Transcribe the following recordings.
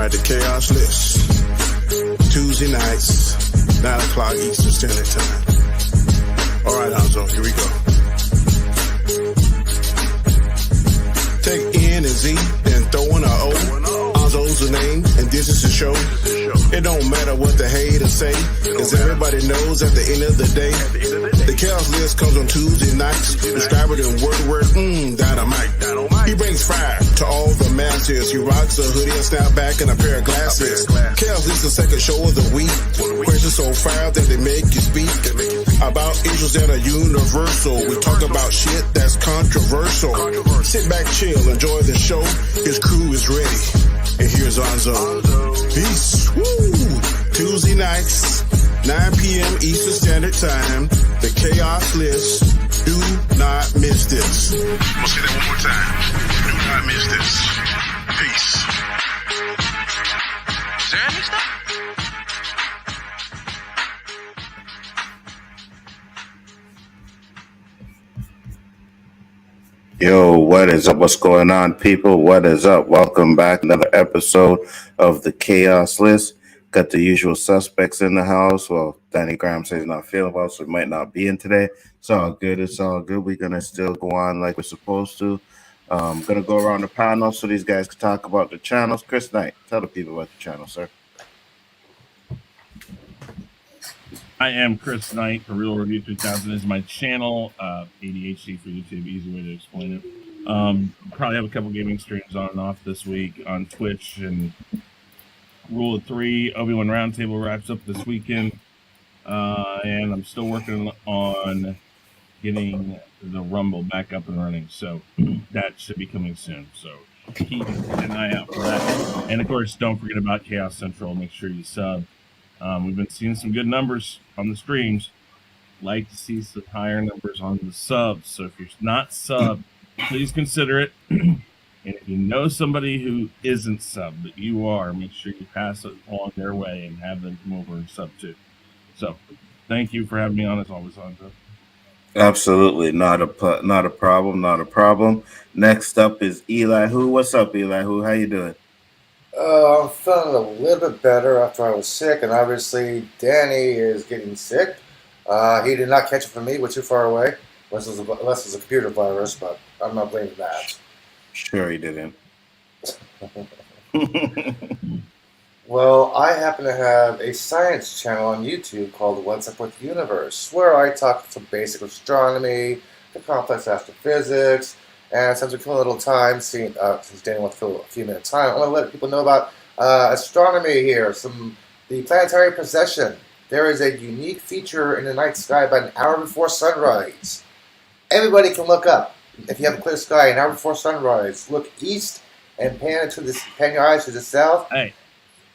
right, the Khaos List. Tuesday nights, 9 o'clock Eastern Standard Time. All right, Hanzo, here we go. Take N and Z and throw in a O. Hanzo's the name, and this is the show. It don't matter what the haters say, cause everybody knows at the end of the day, the Khaos List comes on Tuesday nights. Describe it in word, dynamite. He brings fire to all the masters. He rocks a hoodie, a snapback, and a pair of glasses. Khaos List is the second show of the week. Questions so fire that they make you speak about issues that are universal. We talk about shit that's controversial. Sit back, chill, enjoy the show. His crew is ready. And here's Hanzo. Peace. Woo! Tuesday nights, 9 p.m. Eastern Standard Time. The Khaos List. Do not miss this. I'm gonna say that one more time. Do not miss this. Peace. Is there any stuff? Yo, what is up? What's going on, people? What is up? Welcome back. Another episode of the Khaos List. Got the usual suspects in the house. Well, Danny Graham says he's not feeling well, so he might not be in today. It's all good. It's all good. We're going to still go on like we're supposed to. I'm going to go around the panel so these guys can talk about the channels. Chris Knight, tell the people about the channel, sir. I am Chris Knight for Real Review 2000 is my channel. ADHD for YouTube, easy way to explain it. Probably have a couple gaming streams on and off this week on Twitch, and Rule of 3 Obi-Wan Roundtable wraps up this weekend. And I'm still working on getting the Rumble back up and running, so that should be coming soon. So keep an eye out for that. And of course, don't forget about Khaos Central. Make sure you sub. We've been seeing some good numbers on the streams. Like to see some higher numbers on the subs. So if you're not sub, please consider it. And if you know somebody who isn't sub, but you are, make sure you pass it along their way and have them come over and sub too. So thank you for having me on as always, Andre. Absolutely. Not a problem. Next up is Eli Who. What's up, Eli Who? How you doing? I'm feeling a little bit better after I was sick, and obviously Danny is getting sick. He did not catch it from me. We're too far away, unless it was a computer virus, but I'm not blaming that. Sure he didn't. Well, I happen to have a science channel on YouTube called What's Up with the Universe, where I talk some basic astronomy, the complex astrophysics, and since we're killing a little time, since Danny wants to fill a few minutes time, I want to let people know about astronomy here. The planetary procession. There is a unique feature in the night sky about an hour before sunrise. Everybody can look up. If you have a clear sky, an hour before sunrise, look east and pan your eyes to the south.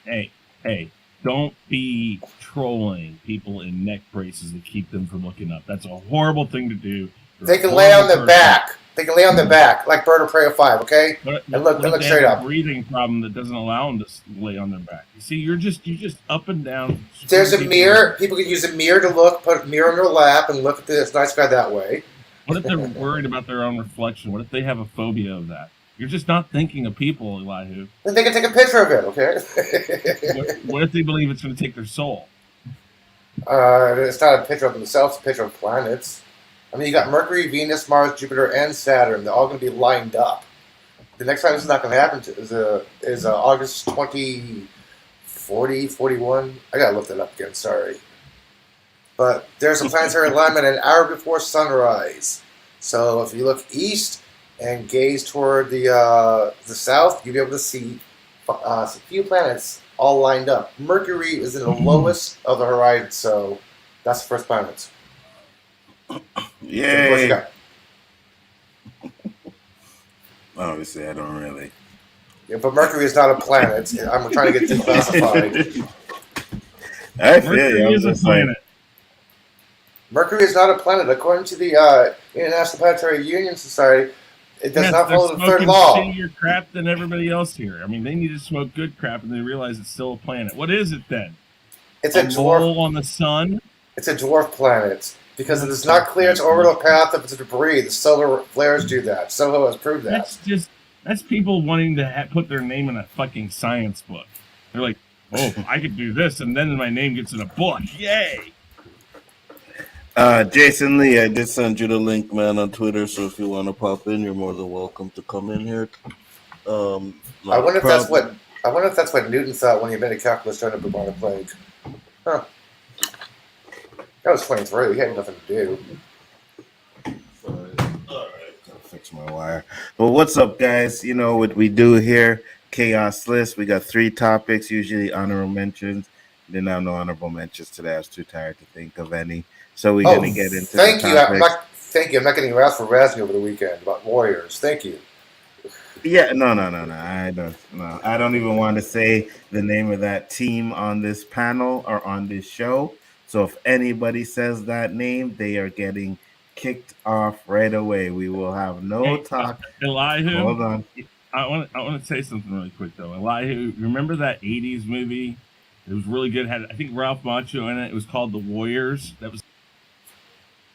Hey, don't be trolling people in neck braces to keep them from looking up. That's a horrible thing to do. They can lay on their back. They can lay on their back like Bird of Prey of 5, okay? And look straight up. A breathing problem that doesn't allow them to lay on their back. You see, you're just up and down. There's a mirror. People can use a mirror to look, put a mirror on their lap, and look at this night sky that way. What if they're worried about their own reflection? What if they have a phobia of that? You're just not thinking of people, Elihu. Then they can take a picture of it, okay? What if they believe it's going to take their soul? It's not a picture of themselves, it's a picture of planets. I mean, you got Mercury, Venus, Mars, Jupiter, and Saturn. They're all going to be lined up. The next time this is not going to happen is August 2040, 41. I got to look that up again, sorry. But there's a planetary alignment an hour before sunrise. So if you look east and gaze toward the south, you'll be able to see a few planets all lined up. Mercury is in the lowest of the horizon, so that's the first planet. Yay! Obviously, I don't really. Yeah, but Mercury is not a planet. I'm trying to get declassified. Mercury is a planet. Mercury is not a planet. According to the International Planetary Union Society, it does not follow the third law. They're smoking shittier crap than everybody else here. I mean, they need to smoke good crap, and they realize it's still a planet. What is it then? It's a dwarf mole on the sun. It's a dwarf planet because it is not clear its orbital path of its debris. The solar flares do that. Soho has proved that. That's people wanting to put their name in a fucking science book. They're like, oh, I could do this, and then my name gets in a book. Yay! Jason Lee, I did send you the link, man, on Twitter. So if you want to pop in, you're more than welcome to come in here. I Not a wonder if that's problem. what Newton thought when he invented calculus trying to bubonic plague. Huh. That was 23. He had nothing to do. All right, I'll fix my wire. Well, what's up, guys? You know what we do here? Chaos List. We got 3 topics, usually honorable mentions. Didn't have no honorable mentions today. I was too tired to think of any. So we're gonna get into the thank you. topics. Thank you. I'm not getting asked for Razzie over the weekend about Warriors. Thank you. Yeah, no. I don't even want to say the name of that team on this panel or on this show. So if anybody says that name, they are getting kicked off right away. We will have no Hey, talk. Elihu, Hold on. I want to say something really quick though. Elihu, remember that '80s movie? It was really good. Had I think Ralph Macchio in it. It was called The Warriors. That was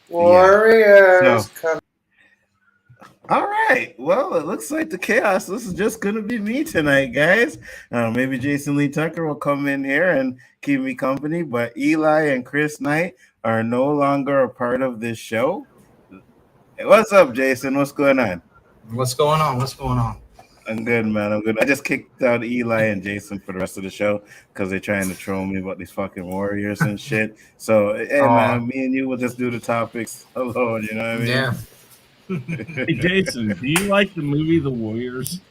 Warriors. So, all right. Well, it looks like the chaos. This is just going to be me tonight, guys. Maybe Jason Lee Tucker will come in here and keep me company, but Eli and Chris Knight are no longer a part of this show. Hey, what's up, Jason? What's going on? What's going on? What's going on? I'm good, man. I'm good. I just kicked out Eli and Jason for the rest of the show because they're trying to troll me about these fucking warriors and shit. So, hey, man, me and you will just do the topics alone. You know what I mean? Yeah. Hey, Jason, do you like the movie The Warriors?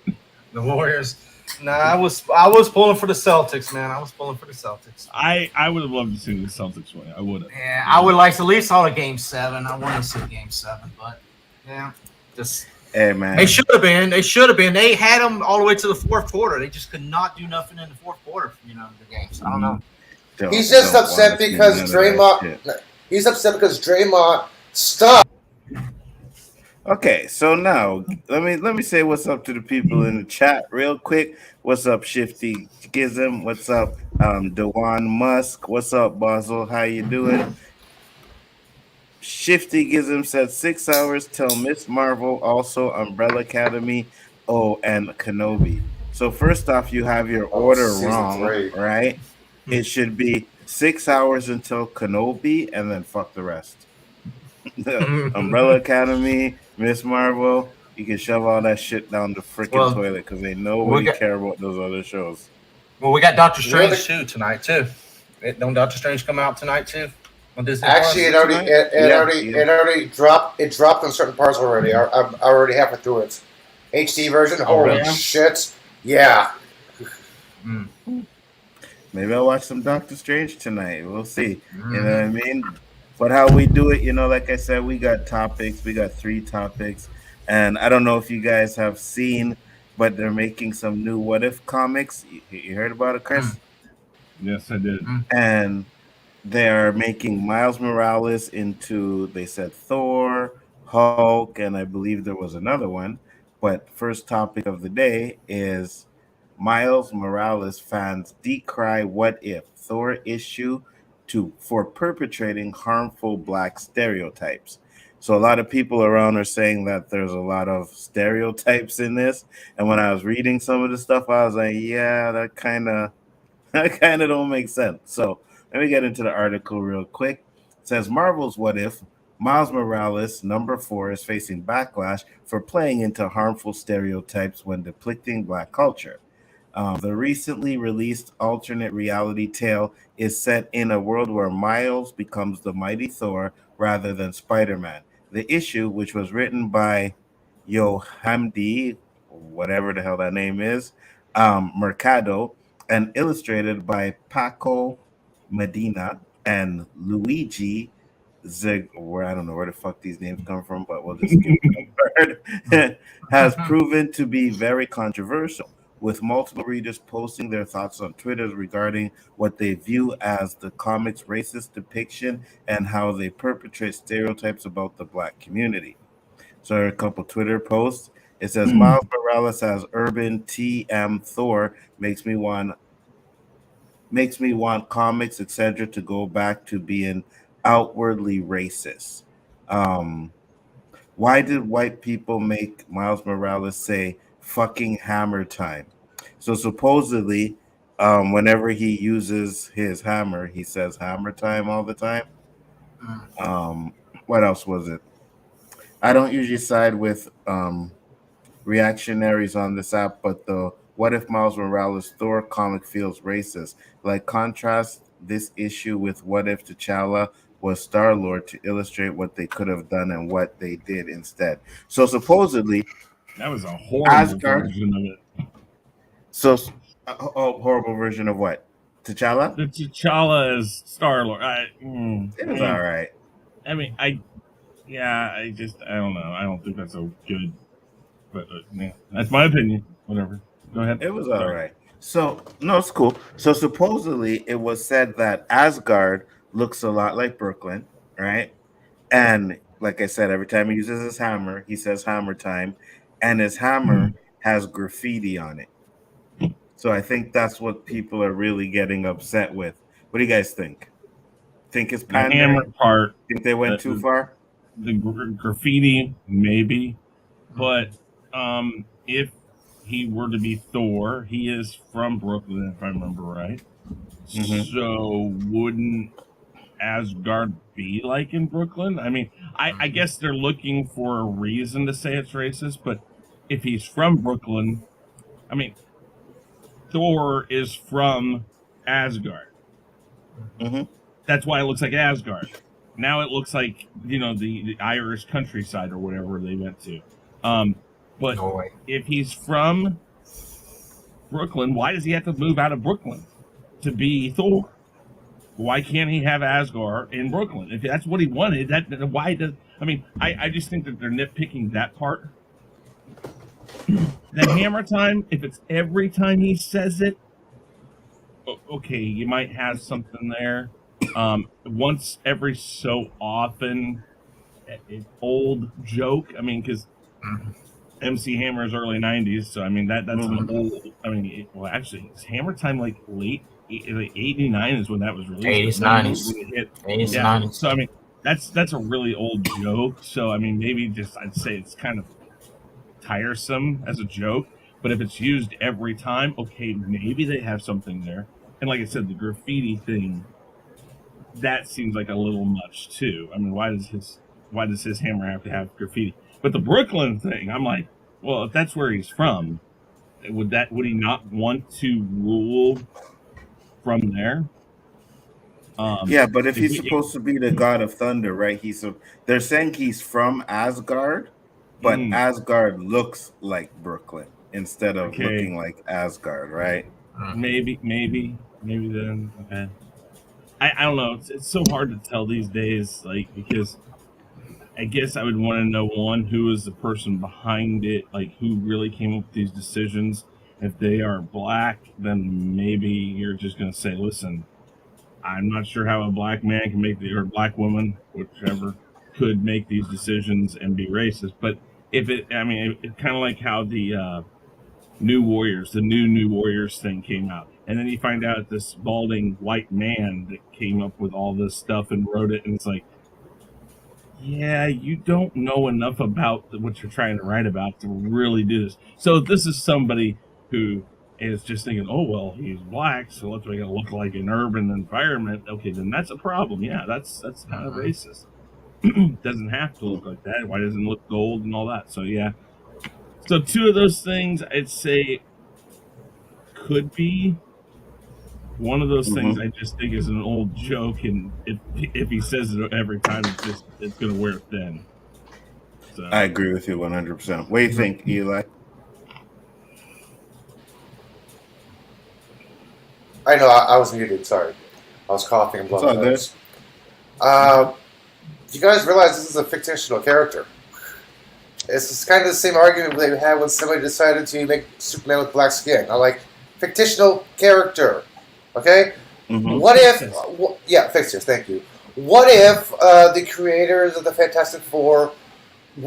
The Warriors. Nah, I was pulling for the Celtics, man. I was pulling for the Celtics. I would have loved to see the Celtics win. I would have. Yeah, I would like to at least saw the Game 7. I want to see Game 7, but yeah, just Hey, man. they should have been. They should have been. They had them all the way to the fourth quarter. They just could not do nothing in the fourth quarter. You know, the games. I don't know. He's just upset because Draymond. He's upset because Draymond stopped. Okay, so now let me say what's up to the people in the chat real quick. What's up, Shifty Gizm? What's up, Dewan Musk? What's up, Basel? How you doing? Shifty Gizm said 6 hours till Miss Marvel, also Umbrella Academy, and Kenobi. So first off, you have your order wrong, 3. right? It should be 6 hours until Kenobi, and then fuck the rest. Umbrella Academy, Miss Marvel, you can shove all that shit down the freaking toilet because they nobody care about those other shows. Well, we got Doctor Strange too tonight too. Don't Doctor Strange come out tonight too? On Disney Actually, Plus? it already dropped. It dropped on certain parts already. I'm already halfway through it. HD version. Holy shit! Yeah. Maybe I'll watch some Doctor Strange tonight. We'll see. You know what I mean? But how we do it, you know, like I said, we got topics. We got 3 topics. And I don't know if you guys have seen, but they're making some new What If comics. You heard about it, Chris? Yes, I did. And they're making Miles Morales into, they said, Thor, Hulk, and I believe there was another one. But first topic of the day is Miles Morales fans decry What If Thor issue for perpetrating harmful Black stereotypes. So a lot of people around are saying that there's a lot of stereotypes in this. And when I was reading some of the stuff, I was like, yeah, that kind of don't make sense. So let me get into the article real quick. It says Marvel's What If Miles Morales, number 4, is facing backlash for playing into harmful stereotypes when depicting Black culture. The recently released alternate reality tale is set in a world where Miles becomes the mighty Thor rather than Spider-Man. The issue, which was written by Yohamdi, whatever the hell that name is, Mercado, and illustrated by Paco Medina and Luigi where I don't know where the fuck these names come from, but we'll just give it a word, has proven to be very controversial, with multiple readers posting their thoughts on Twitter regarding what they view as the comic's racist depiction and how they perpetrate stereotypes about the Black community. So a couple Twitter posts. It says Miles Morales as urban TM Thor makes me want comics, etc., to go back to being outwardly racist. Why did white people make Miles Morales say fucking hammer time? So supposedly Whenever he uses his hammer, he says hammer time all the time. What else was it? I don't usually side with reactionaries on this app, but the what if Miles Morales Thor comic feels racist? Like contrast this issue with what if T'Challa was Star Lord to illustrate what they could have done and what they did instead. So supposedly That was a horrible Asgard. version of it. So horrible version of what? T'Challa? The T'Challa is Star Lord. It was all right. I mean, I don't know. I don't think that's so good. But yeah, that's my opinion. Whatever. Go ahead. It was all right. So no, it's cool. So supposedly it was said that Asgard looks a lot like Brooklyn, right? And like I said, every time he uses his hammer, he says hammer time, and his hammer has graffiti on it. So I think that's what people are really getting upset with. What do you guys think? Think it's pandering? The hammer part. Think they went too far? The graffiti, maybe, but if he were to be Thor, he is from Brooklyn, if I remember right. So wouldn't Asgard be like in Brooklyn? I mean, I guess they're looking for a reason to say it's racist, but if he's from Brooklyn, I mean, Thor is from Asgard. That's why it looks like Asgard. Now it looks like, the Irish countryside or whatever they went to. But if he's from Brooklyn, why does he have to move out of Brooklyn to be Thor? Why can't he have Asgard in Brooklyn? If that's what he wanted, I just think that they're nitpicking that part. The hammer time, if it's every time he says it, okay, you might have something there. Once every so often, an old joke. I mean, because MC Hammer is early 90s, so I mean that's an old. I mean, actually, it's Hammer time like late 89 is when that was released. 80s, 90s. So I mean, that's a really old joke. So I mean, maybe I'd say it's kind of tiresome as a joke. But if it's used every time, okay, maybe they have something there. And like I said, the graffiti thing, that seems like a little much too. I mean, why does his hammer have to have graffiti? But the Brooklyn thing, I'm like, well, if that's where he's from, would he not want to rule from there? Yeah, but if he's supposed to be the god of thunder, right? They're saying he's from Asgard, but Asgard looks like Brooklyn instead of looking like Asgard, right? Maybe then. Okay. I don't know. It's so hard to tell these days, like, because I guess I would want to know, one, who is the person behind it, like who really came up with these decisions. If they are black, then maybe you're just going to say, listen, I'm not sure how a black man can or black woman, whichever, could make these decisions and be racist. But it's kind of like how the New Warriors thing came out. And then you find out this balding white man that came up with all this stuff and wrote it. And it's like, yeah, you don't know enough about what you're trying to write about to really do this. So if this is somebody who is just thinking, oh, well, he's black, so let's make it look like an urban environment. Okay, then that's a problem. Yeah, that's kind of racist. Doesn't have to look like that. Why doesn't it look gold and all that? So, yeah. So two of those things, I'd say, could be. One of those things I just think is an old joke, and if he says it every time, it's going to wear thin. So. I agree with you 100%. What do you think, Eli? I know, I was muted, sorry. I was coughing and blowing nose. You guys realize this is a fictional character? It's kind of the same argument they had when somebody decided to make Superman with black skin. I'm like, fictional character. Okay? What if... fixtures, thank you. What if the creators of the Fantastic Four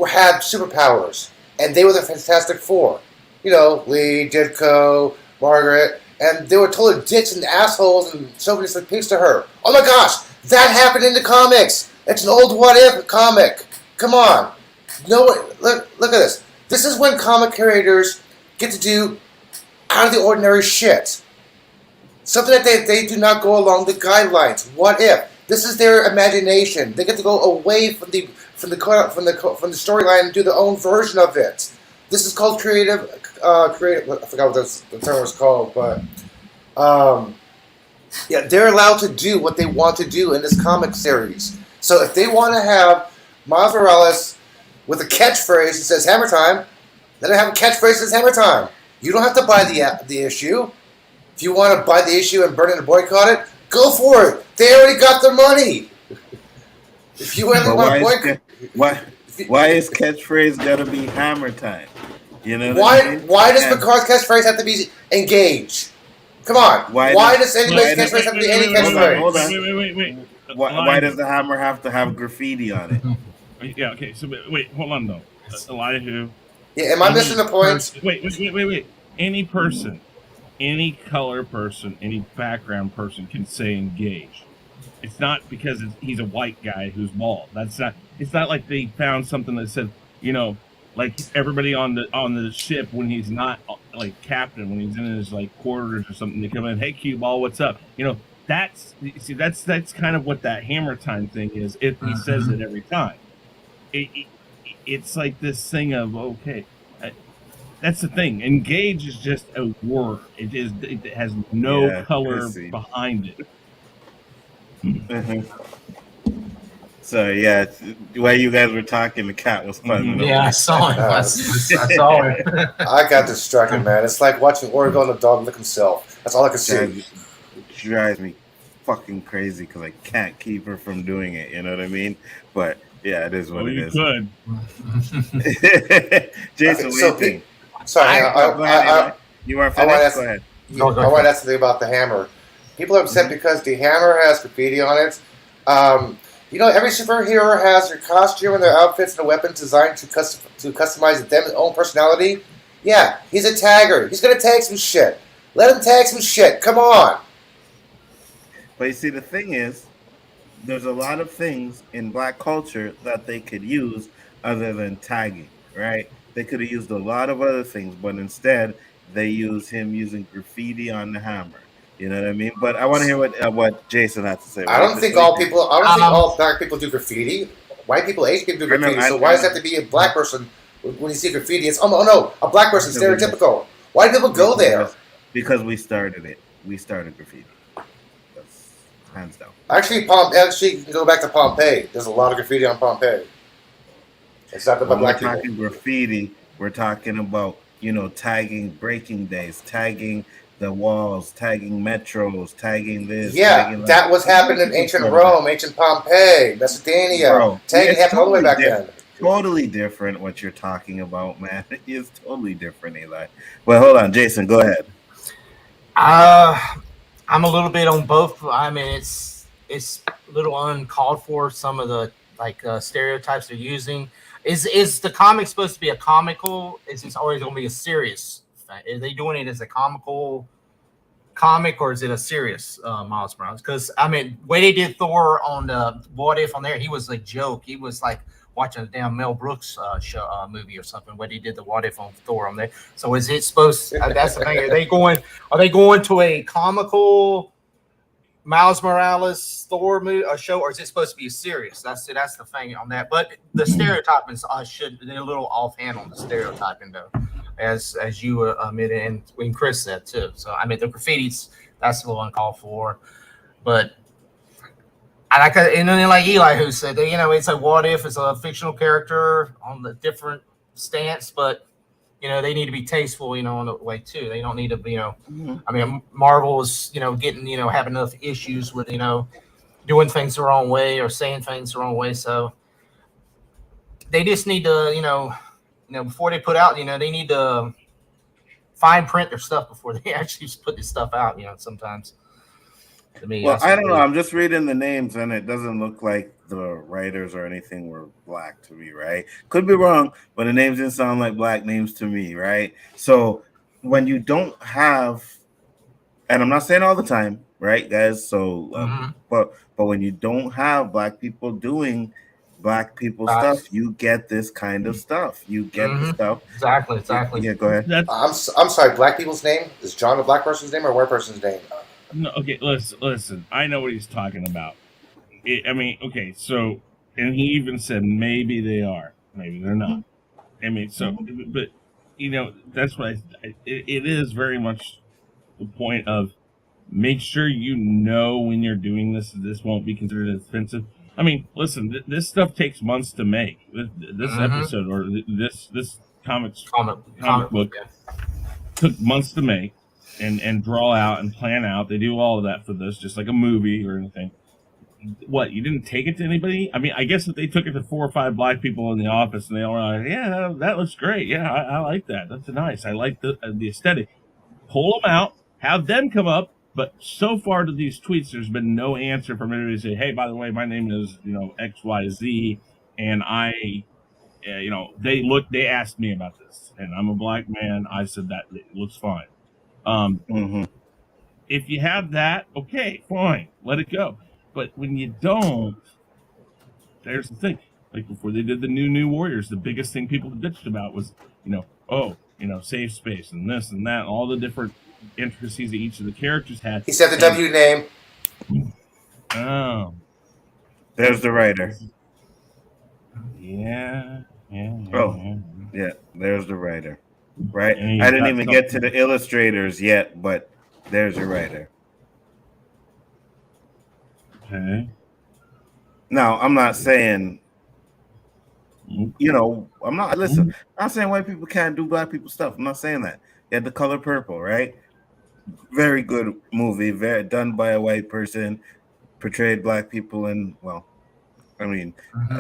had superpowers, and they were the Fantastic Four? You know, Lee, Ditko, Margaret, and they were totally dicks and assholes and somebody said pigs to her. Oh my gosh! That happened in the comics! It's an old What If comic! Come on! Look at this. This is when comic creators get to do out of the ordinary shit. Something that they do not go along the guidelines. What if? This is their imagination. They get to go away from the storyline and do their own version of it. This is called creative. I forgot what the term was called, but yeah, they're allowed to do what they want to do in this comic series. So if they want to have Miles Morales with a catchphrase that says "Hammer Time," let them have a catchphrase that says "Hammer Time." You don't have to buy the issue. If you want to buy the issue and burn it and boycott it, go for it. They already got their money. If you really want to boycott, why is catchphrase gotta be Hammer Time? You know why does Picard's catchphrase have to be engage? Come on. Why does anybody's catchprise have to be any catchphrase? Hold on. Wait. Why does the hammer have to have graffiti on it? Yeah. Okay. So wait. Hold on though. Elihu. Yeah. Am I missing the point? Wait. Any person, any color person, any background person can say engage. It's not because he's a white guy who's bald. That's not. It's not like they found something that said, like everybody on the ship when he's not like captain, when he's in his like quarters or something, they come in, hey Cue Ball, what's up? That's kind of what that Hammer Time thing is. If he says it every time, it's like this thing of okay. That's the thing. Engage is just a word. It has no color behind it. So yeah, the way you guys were talking, the cat was fun. Yeah, I saw it. I saw it. I got distracted, man. It's like watching Oregon the dog lick himself. That's all I can see. It drives me fucking crazy because I can't keep her from doing it. You know what I mean? But yeah, it is what it is. Could. Jason, what do you think? Sorry, you weren't finished? Go ahead. I want to ask something about the hammer. People are upset because the hammer has graffiti on it. Every superhero has their costume and their outfits and a weapon designed to customize their own personality. Yeah, he's a tagger. He's gonna tag some shit. Let him tag some shit. Come on. But you see, the thing is, there's a lot of things in black culture that they could use other than tagging, right? They could have used a lot of other things, but instead they use him using graffiti on the hammer. You know what I mean? But I want to hear what Jason has to say. I don't think all black people do graffiti. White people, Asian people do graffiti. So why does it have to be a black person when you see graffiti? It's no, a black person, stereotypical. Why do people go there? Because we started it. We started graffiti. That's hands down. Actually, you can go back to Pompeii. There's a lot of graffiti on Pompeii. It's not about black people. We're talking graffiti. We're talking about tagging breaking days, tagging the walls, tagging metros, tagging this. Yeah, that was happening in ancient Rome, ancient Pompeii, Macedonia. Tagging happened all the way back then. Totally different what you're talking about, man. It is totally different, Eli. Well, hold on, Jason, go ahead. I'm a little bit on both. I mean, it's a little uncalled for, some of the stereotypes they're using. Is the comic supposed to be a comical? Is it always going to be a serious? Are they doing it as a comical comic, or is it a serious Miles Morales? Because I mean, way they did Thor on the What If on there, he was a joke. He was like watching a damn Mel Brooks movie or something. When he did the What If on Thor on there. So is it supposed? That's the thing. Are they going to a comical Miles Morales Thor movie show, or is it supposed to be serious? That's the thing on that. But the stereotyping is they're a little offhand on the stereotyping though. As you admitted, and when Chris said too. So I mean, the graffiti's that's a little uncalled for, but and then like Eli who said that it's like What If it's a fictional character on the different stance, but they need to be tasteful, on the way too. They don't need to be, I mean, Marvel is getting having enough issues with doing things the wrong way or saying things the wrong way, so they just need to before they put out, they need to fine print their stuff before they actually put this stuff out, sometimes. To me, well, I don't know. I'm just reading the names, and it doesn't look like the writers or anything were black to me, right? Could be wrong, but the names didn't sound like black names to me, right? So when you don't have, and I'm not saying all the time, right, guys? So, but when you don't have black people doing black people stuff, you get this kind of stuff. You get the stuff. Exactly. Yeah, go ahead. I'm sorry. Black people's name is John a black person's name or a white person's name? No, okay, listen. I know what he's talking about. I mean, okay, so, and he even said maybe they are, maybe they're not. I mean, so, but that's what it is very much the point of make sure you know when you're doing this. This won't be considered offensive. I mean, listen, this stuff takes months to make. This episode or this comic book took months to make and draw out and plan out. They do all of that for this, just like a movie or anything. What, you didn't take it to anybody? I mean, I guess if they took it to 4 or 5 black people in the office and they all were like, yeah, that looks great. Yeah, I like that. That's nice. I like the aesthetic. Pull them out, have them come up. But so far to these tweets, there's been no answer from anybody to say, hey, by the way, my name is, XYZ. And they asked me about this and I'm a black man. I said that it looks fine. If you have that, okay, fine, let it go. But when you don't, there's the thing. Like before they did the new Warriors, the biggest thing people bitched about was, safe space and this and that, all the different intricacies that each of the characters had. He said the W name. Oh. There's the writer. Yeah. Yeah, there's the writer. Right? And I didn't even get to the illustrators yet, but there's your writer. Okay. Now, I'm not saying, I'm not saying white people can't do black people stuff. I'm not saying that. You had The Color Purple, right? Very good movie, very done by a white person, portrayed black people in,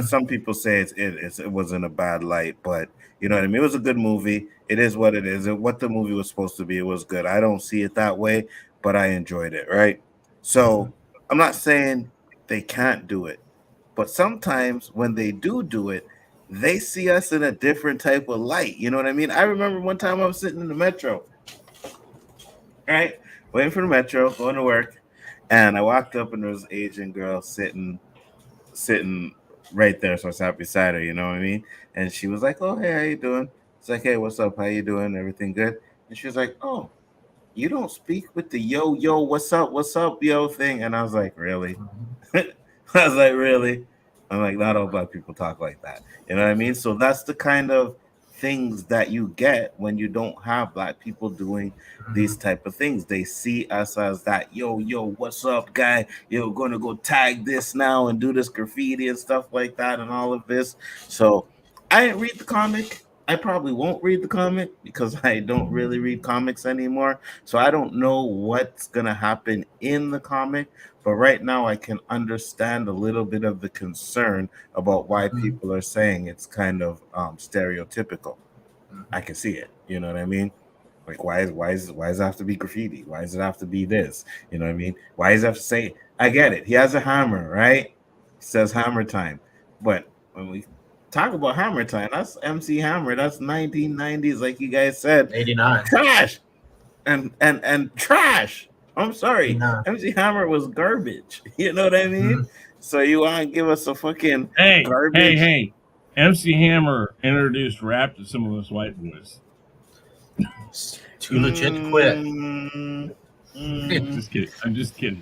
some people say it wasn't a bad light, but you know what I mean? It was a good movie. It is what it is. What the movie was supposed to be, it was good. I don't see it that way, but I enjoyed it, right? So I'm not saying they can't do it, but sometimes when they do it, they see us in a different type of light. You know what I mean? I remember one time I was sitting in the metro, right? Waiting for the metro, going to work, and I walked up and there was an Asian girl sitting right there, so I sat beside her, you know what I mean? And she was like, oh, hey, how you doing? It's like, hey, what's up? How you doing? Everything good? And she was like, oh, you don't speak with the yo, what's up, yo thing. And I was like, really? Really? I'm like, not all black people talk like that. You know what I mean? So that's the kind of things that you get when you don't have black people doing these type of things. They see us as that yo, what's up, guy? You're gonna go tag this now and do this graffiti and stuff like that and all of this. So I didn't read the comic. I probably won't read the comic because I don't really read comics anymore. So I don't know what's gonna happen in the comic. But right now I can understand a little bit of the concern about why people are saying it's kind of stereotypical. I can see it. You know what I mean? Like why does it have to be graffiti? Why does it have to be this? You know what I mean? Why does it have to say? I get it. He has a hammer, right? He says hammer time. But when we talk about hammer time, that's MC Hammer. That's 1990s, like you guys said. 89. Trash and trash. I'm sorry. No. MC Hammer was garbage. You know what I mean? So you want to give us a fucking garbage? Hey. MC Hammer introduced rap to some of us white boys. Too legit to quit. I'm just kidding.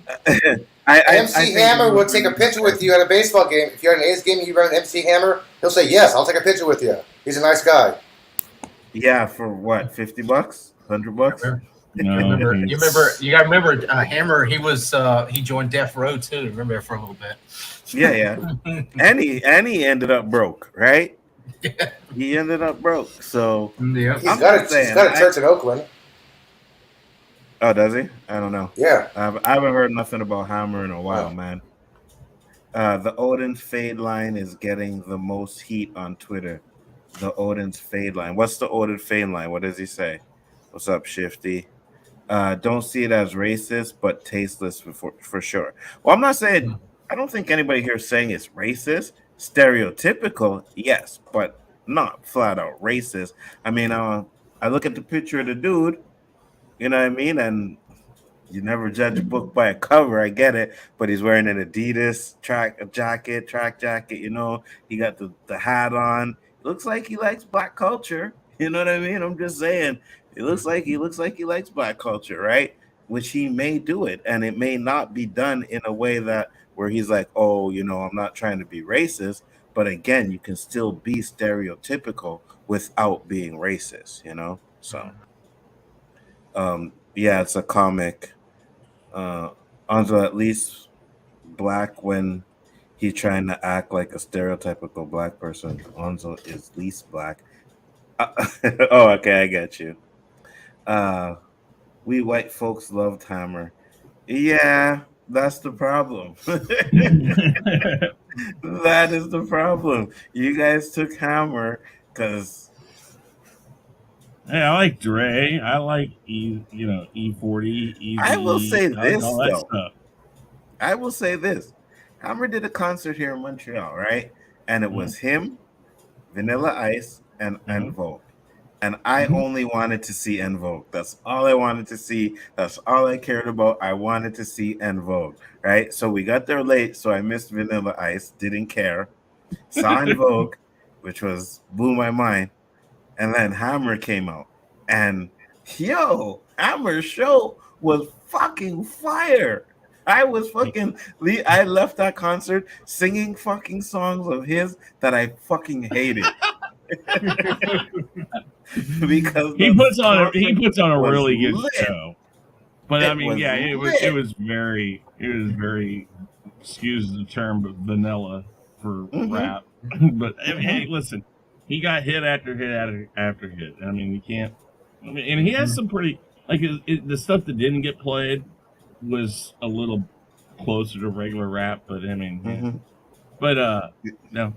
MC Hammer would take a picture with you at a baseball game. If you're at an A's game and you run an MC Hammer, he'll say, yes, I'll take a picture with you. He's a nice guy. Yeah, for what, $50? $100? No, you gotta remember Hammer, he joined Death Row too. Remember that for a little bit. Yeah. and he ended up broke, right? Yeah. He ended up broke. So yeah. He's got a church in Oakland. Oh, does he? I don't know. Yeah. I haven't heard nothing about Hammer in a while, man. The Odin's Fade line is getting the most heat on Twitter. The Odin's Fade line. What's the Odin Fade line? What does he say? What's up, Shifty? Don't see it as racist, but tasteless for sure. Well, I'm not saying, I don't think anybody here is saying it's racist. Stereotypical, yes, but not flat out racist. I mean, I look at the picture of the dude, you know what I mean? And you never judge a book by a cover, I get it, but he's wearing an Adidas track jacket, you know, he got the hat on. Looks like he likes black culture, you know what I mean? I'm just saying. It looks like he likes black culture, right? which he may do it, and it may not be done in a way that where he's like, oh, I'm not trying to be racist, but again, you can still be stereotypical without being racist, So, yeah, it's a comic. Anzo at least black when he's trying to act like a stereotypical black person. Anzo is least black. Oh, okay, I get you. We white folks loved Hammer. Yeah, that's the problem. That is the problem. You guys took Hammer because Hey, I like Dre. I like E40, Easy I will E. say I like this all that though. stuff. I will say this. Hammer did a concert here in Montreal, right? And it was him, Vanilla Ice, and Vogue. And I only wanted to see En Vogue. That's all I wanted to see. That's all I cared about. I wanted to see En Vogue, right? So we got there late, so I missed Vanilla Ice. Didn't care. Saw En Vogue, which blew my mind. And then Hammer came out. And Hammer's show was fucking fire. I left that concert singing fucking songs of his that I fucking hated. Because he puts on a really good show. But I mean, yeah, it was very excuse the term, but vanilla for rap. But I mean, hey, listen, he got hit after hit after hit. I mean, you can't. I mean, and he has some pretty the stuff that didn't get played was a little closer to regular rap. But I mean, no.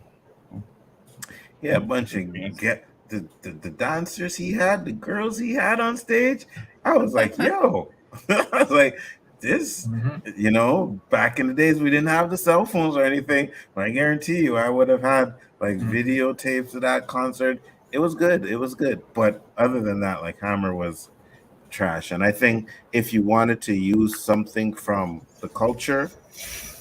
Yeah, a bunch of the dancers he had, the girls he had on stage. I was like, yo, I was like, this, back in the days we didn't have the cell phones or anything, but I guarantee you I would have had like videotapes of that concert. It was good. It was good. But other than that, like Hammer was trash. And I think if you wanted to use something from the culture,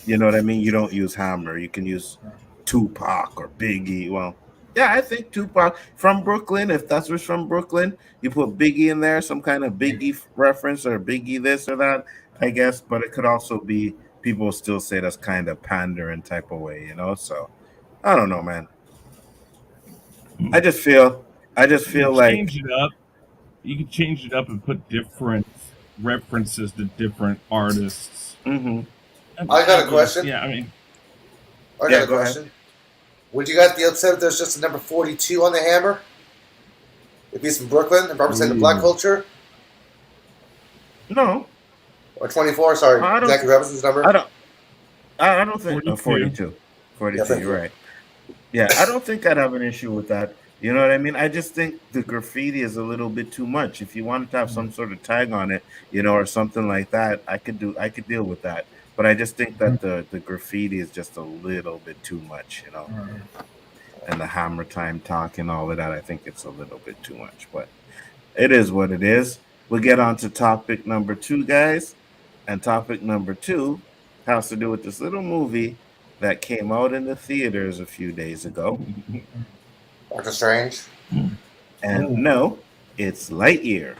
you know what I mean? You don't use Hammer. You can use Tupac or Biggie. Well, yeah, I think Tupac from Brooklyn. If that's what's from Brooklyn, you put Biggie in there, some kind of Biggie reference or Biggie this or that, I guess. But it could also be people still say that's kind of pandering type of way, So I don't know, man. I just feel like change it up. You can change it up and put different references to different artists. Mm-hmm. I got a question. Yeah, I mean, I got a question. Ahead. Would you guys be upset if there's just a number 42 on the hammer? If he's from Brooklyn and represent the black culture? No. Or 24, sorry. Exactly Robinson's number? I don't think 42. 42, yeah, you're right. Yeah, I don't think I'd have an issue with that. You know what I mean? I just think the graffiti is a little bit too much. If you wanted to have some sort of tag on it, or something like that, I could deal with that. But I just think that the graffiti is just a little bit too much, And the hammer time talk and all of that, I think it's a little bit too much. But it is what it is. We'll get on to topic number 2, guys. And topic number 2 has to do with this little movie that came out in the theaters a few days ago. Doctor Strange? And no, it's Lightyear.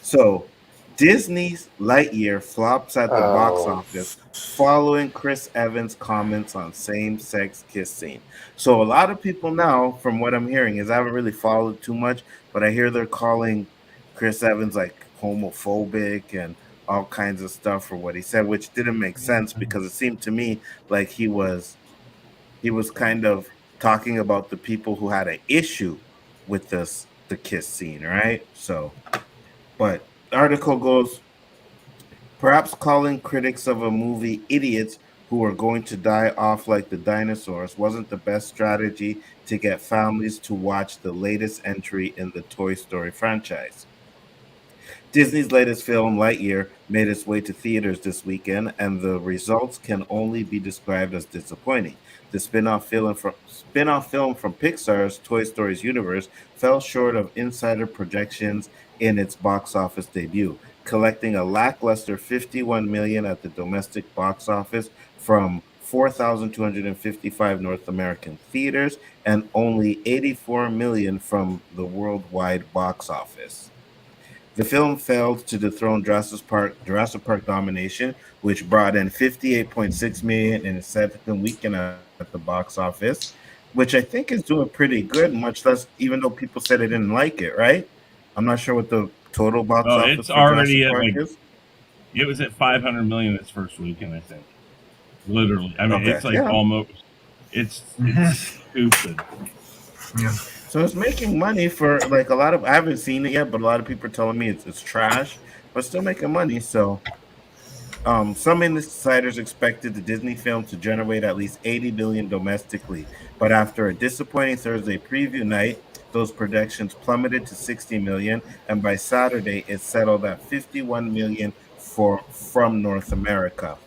So Disney's Lightyear flops at the box office following Chris Evans' comments on same-sex kiss scene. So a lot of people now, from what I'm hearing, is I haven't really followed too much, but I hear they're calling Chris Evans like homophobic and all kinds of stuff for what he said, which didn't make sense because it seemed to me like he was kind of talking about the people who had an issue with the kiss scene, right? So, but the article goes, perhaps calling critics of a movie idiots who are going to die off like the dinosaurs wasn't the best strategy to get families to watch the latest entry in the Toy Story franchise. Disney's latest film, Lightyear, made its way to theaters this weekend, and the results can only be described as disappointing. The spin-off film from Pixar's Toy Story's universe fell short of insider projections in its box office debut, collecting a lackluster $51 million at the domestic box office from 4,255 North American theaters and only $84 million from the worldwide box office. The film failed to dethrone Jurassic Park domination, which brought in 58.6 million in its second weekend at the box office, which I think is doing pretty good, much less even though people said they didn't like it, right? I'm not sure what the total box Oh, office it's for Jurassic already at Park like is. it was at 500 million its first weekend, I think. Literally, I mean, Okay, it's like yeah. almost. It's stupid. Yeah. So it's making money for like a lot of. I haven't seen it yet, but a lot of people are telling me it's trash, but still making money. So some insiders expected the Disney film to generate at least 80 billion domestically, but after a disappointing Thursday preview night, those projections plummeted to 60 million, and by Saturday it settled at 51 million from North America.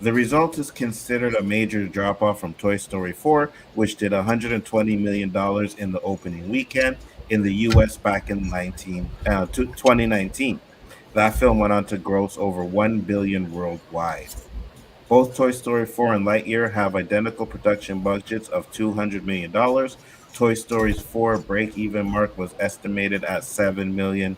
The result is considered a major drop off from Toy Story 4, which did $120 million in the opening weekend in the US back in 2019. That film went on to gross over 1 billion worldwide. Both Toy Story 4 and Lightyear have identical production budgets of $200 million. Toy Story's 4 break-even mark was estimated at $700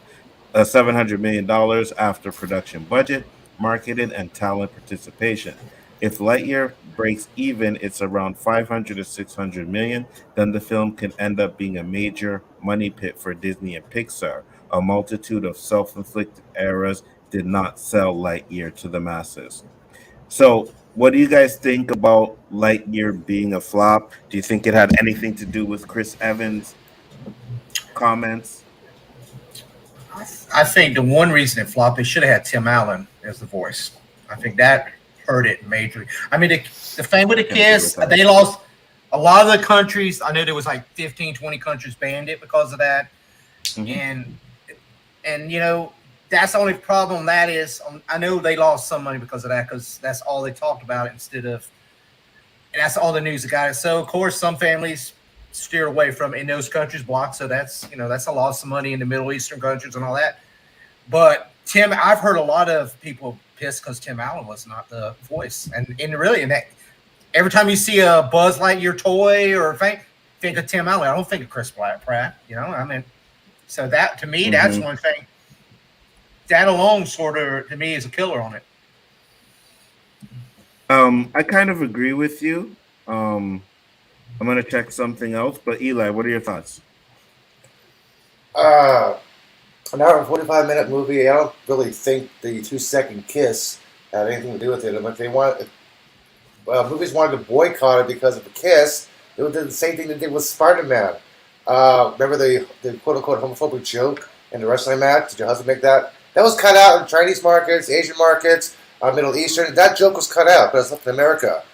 million after production budget, marketing, and talent participation. If Lightyear breaks even, it's around 500 to 600 million. Then the film can end up being a major money pit for Disney and Pixar. A multitude of self-inflicted errors did not sell Lightyear to the masses. So, what do you guys think about Lightyear being a flop? Do you think it had anything to do with Chris Evans' comments? I think the one reason it flopped, they should have had Tim Allen as the voice. I think that hurt it majorly. I mean, the thing with the Kiss, they lost a lot of the countries. I know there was like 15, 20 countries banned it because of that. Mm-hmm. And you know, that's the only problem that is. I know they lost some money because of that, because that's all they talked about instead of, and that's all the news that got it. So of course, some families steer away from it in those countries blocked. So that's, you know, that's a loss of money in the Middle Eastern countries and all that. But I've heard a lot of people pissed because Tim Allen was not the voice, and really, and that every time you see a Buzz Lightyear toy or think of Tim Allen. I don't think of Chris Pratt. You know, I mean, so that to me, that's one thing. That alone, sort of, to me, is a killer on it. I kind of agree with you. I'm gonna check something else, but Eli, what are your thoughts? An hour and 45-minute movie. I don't really think the 2-second kiss had anything to do with it. And if they movies wanted to boycott it because of a kiss, they would do the same thing they did with Spider-Man. Remember the quote-unquote homophobic joke in the wrestling match? Did your husband make that? That was cut out in Chinese markets, Asian markets, Middle Eastern. That joke was cut out, but it's left in America.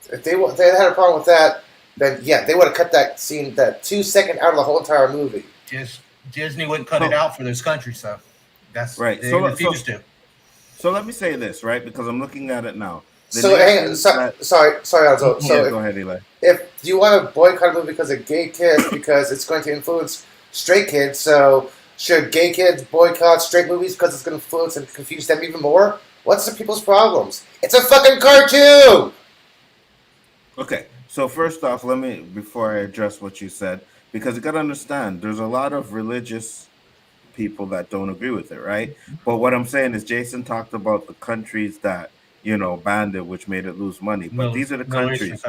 If they had a problem with that, then yeah, they would have cut that scene, that 2-second, out of the whole entire movie. Just Disney wouldn't cut it out for those countries, so that's right. They refused to. So let me say this, right? Because I'm looking at it now. Sorry, Alzo. So go ahead, Eli. If you want to boycott a movie because of gay kids, because it's going to influence straight kids, so should gay kids boycott straight movies because it's going to influence and confuse them even more? What's the people's problems? It's a fucking cartoon! Okay, so first off, before I address what you said, because you got to understand, there's a lot of religious people that don't agree with it, right? But what I'm saying is Jason talked about the countries that, you know, banned it, which made it lose money. But these are the countries.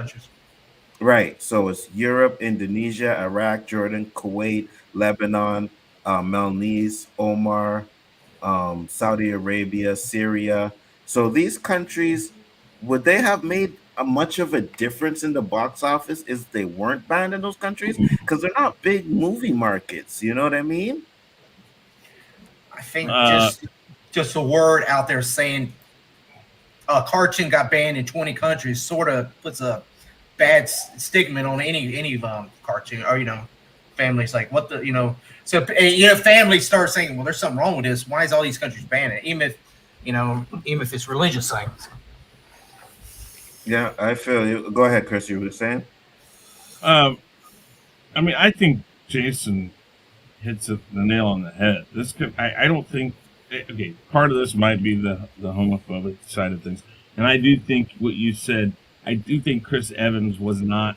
Right. So it's Europe, Indonesia, Iraq, Jordan, Kuwait, Lebanon, Maldives, Oman, Saudi Arabia, Syria. So these countries, would they have made much of a difference in the box office if they weren't banned in those countries? Because they're not big movie markets. You know what I mean? I think just a word out there saying a cartoon got banned in 20 countries sort of puts a bad stigma on any cartoon, or, you know, families like, what the, you know, so, you know, families start saying, well, there's something wrong with this. Why is all these countries banning it? Even if it's religious things. Yeah, I feel you. Go ahead, Chris. You were saying? I mean, I think Jason hits the nail on the head. I don't think. Okay, part of this might be the homophobic side of things, and I do think what you said. I do think Chris Evans was not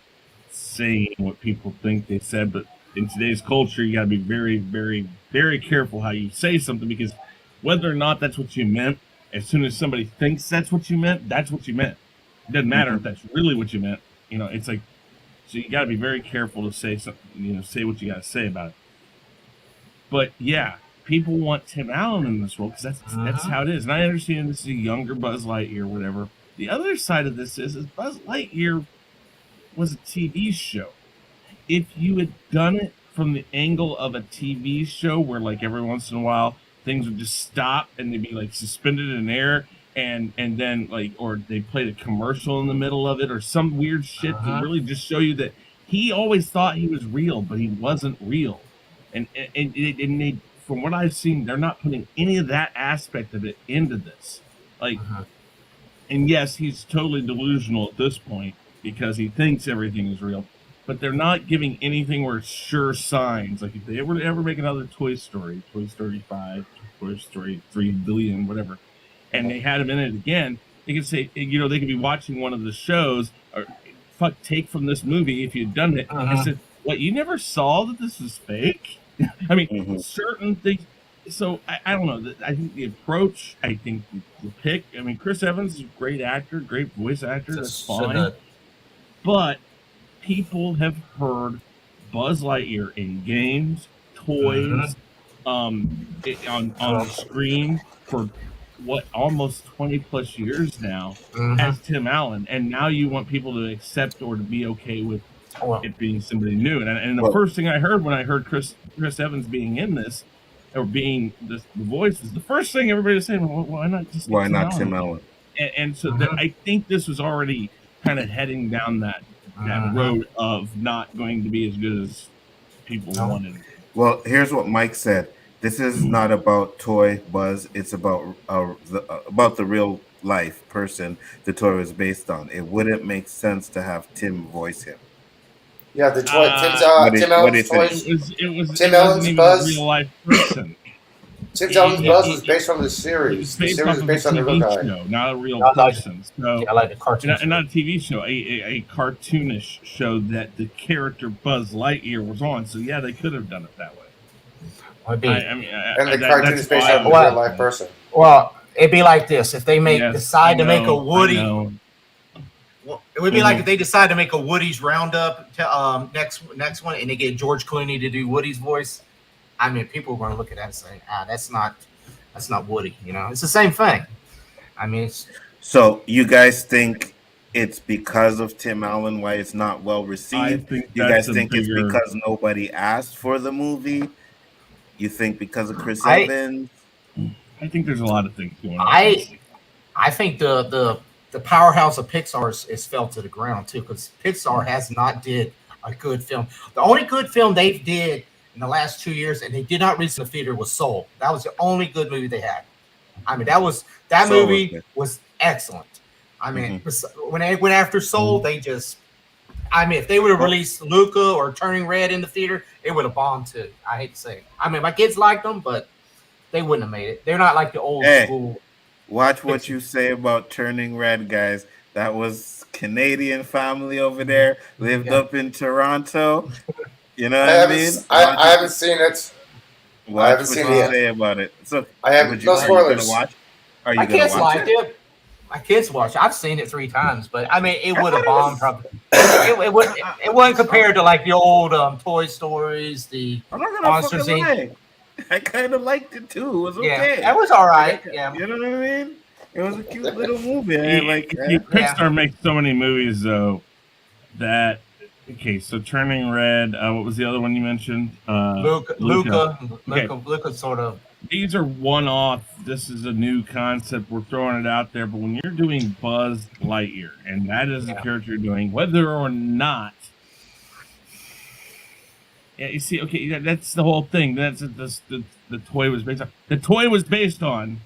saying what people think they said, but in today's culture, you got to be very, very, very careful how you say something, because whether or not that's what you meant, as soon as somebody thinks that's what you meant, that's what you meant. It doesn't matter if that's really what you meant. It's like, so you got to be very careful to say something, say what you got to say about it. But yeah, people want Tim Allen in this role because that's how it is. And I understand this is a younger Buzz Lightyear, whatever. The other side of this is Buzz Lightyear was a TV show. If you had done it from the angle of a TV show where, like, every once in a while things would just stop and they'd be like suspended in air, and then, like, or they played a commercial in the middle of it or some weird shit to really just show you that he always thought he was real, but he wasn't real. And they, from what I've seen, they're not putting any of that aspect of it into this. Like, and yes, he's totally delusional at this point because he thinks everything is real. But they're not giving anything where it's sure signs. Like, if they ever make another Toy Story 5, Toy Story 3 billion, whatever, and they had him in it again, they could say, they could be watching one of the shows, or take from this movie if you'd done it, and said, what, you never saw that this was fake? I mean, certain things. So, I don't know. I think the approach, I think the pick, I mean, Chris Evans is a great actor, great voice actor, that's fine. But people have heard Buzz Lightyear in games, toys, on the screen for almost 20 plus years now as Tim Allen, and now you want people to accept or to be okay with it being somebody new. And the first thing I heard when I heard Chris Evans being in this, or being the voice, was the first thing everybody was saying, well, why not just Tim Allen? And so I think this was already kind of heading down that road of not going to be as good as people wanted. Well, here's what Mike said. This is not about toy Buzz. It's about the real life person the toy was based on. It wouldn't make sense to have Tim voice him. Yeah, the toy. Tim Allen's toys. Tim Allen's Buzz. A real life person. Tim Allen's Buzz was based on the series. The series was based on the real guy. Show, not a real person. So, like a cartoon. And not a TV show, a cartoonish show that the character Buzz Lightyear was on. So yeah, they could have done it that way. And the cartoon is based on a real life person. Well, it'd be like this: if they decide to make a Woody. It would be like if they decide to make a Woody's Roundup next one, and they get George Clooney to do Woody's voice. I mean, people are going to look at that and say, that's not Woody. It's the same thing. I mean, so you guys think it's because of Tim Allen why it's not well received? You guys think it's because nobody asked for the movie? You think because of Chris Evans? I think there's a lot of things going on. I think the powerhouse of Pixar is fell to the ground too, because Pixar has not did a good film. The only good film they did in the last 2 years, and they did not release in the theater, was Soul. That was the only good movie they had. I mean, that movie was excellent. I mean, when they went after Soul, they just, I mean, if they would have released Luca or Turning Red in the theater, it would have bombed too. I hate to say it. I mean, my kids liked them, but they wouldn't have made it. They're not like the old school. Watch what you say about Turning Red, guys. That was Canadian family over there, lived up in Toronto. You know what I mean? I haven't seen it. I haven't seen it. Say about it. So I haven't. No spoilers. Are you my gonna kids watch liked it? My kids watched it. I've seen it 3 times, but I mean, it would have bombed probably. It wasn't compared to like the old Toy Stories, the Monsters Inc. I kind of liked it too. It was okay. Yeah, it was all right. Yeah, you know what I mean? It was a cute little movie. Pixar makes so many movies though that. Okay, so Turning Red. What was the other one you mentioned? Luca, sort of. These are one-off. This is a new concept. We're throwing it out there. But when you're doing Buzz Lightyear, and that is the character you're doing, whether or not, you see, okay, that's the whole thing. That's the toy was based on. The toy was based on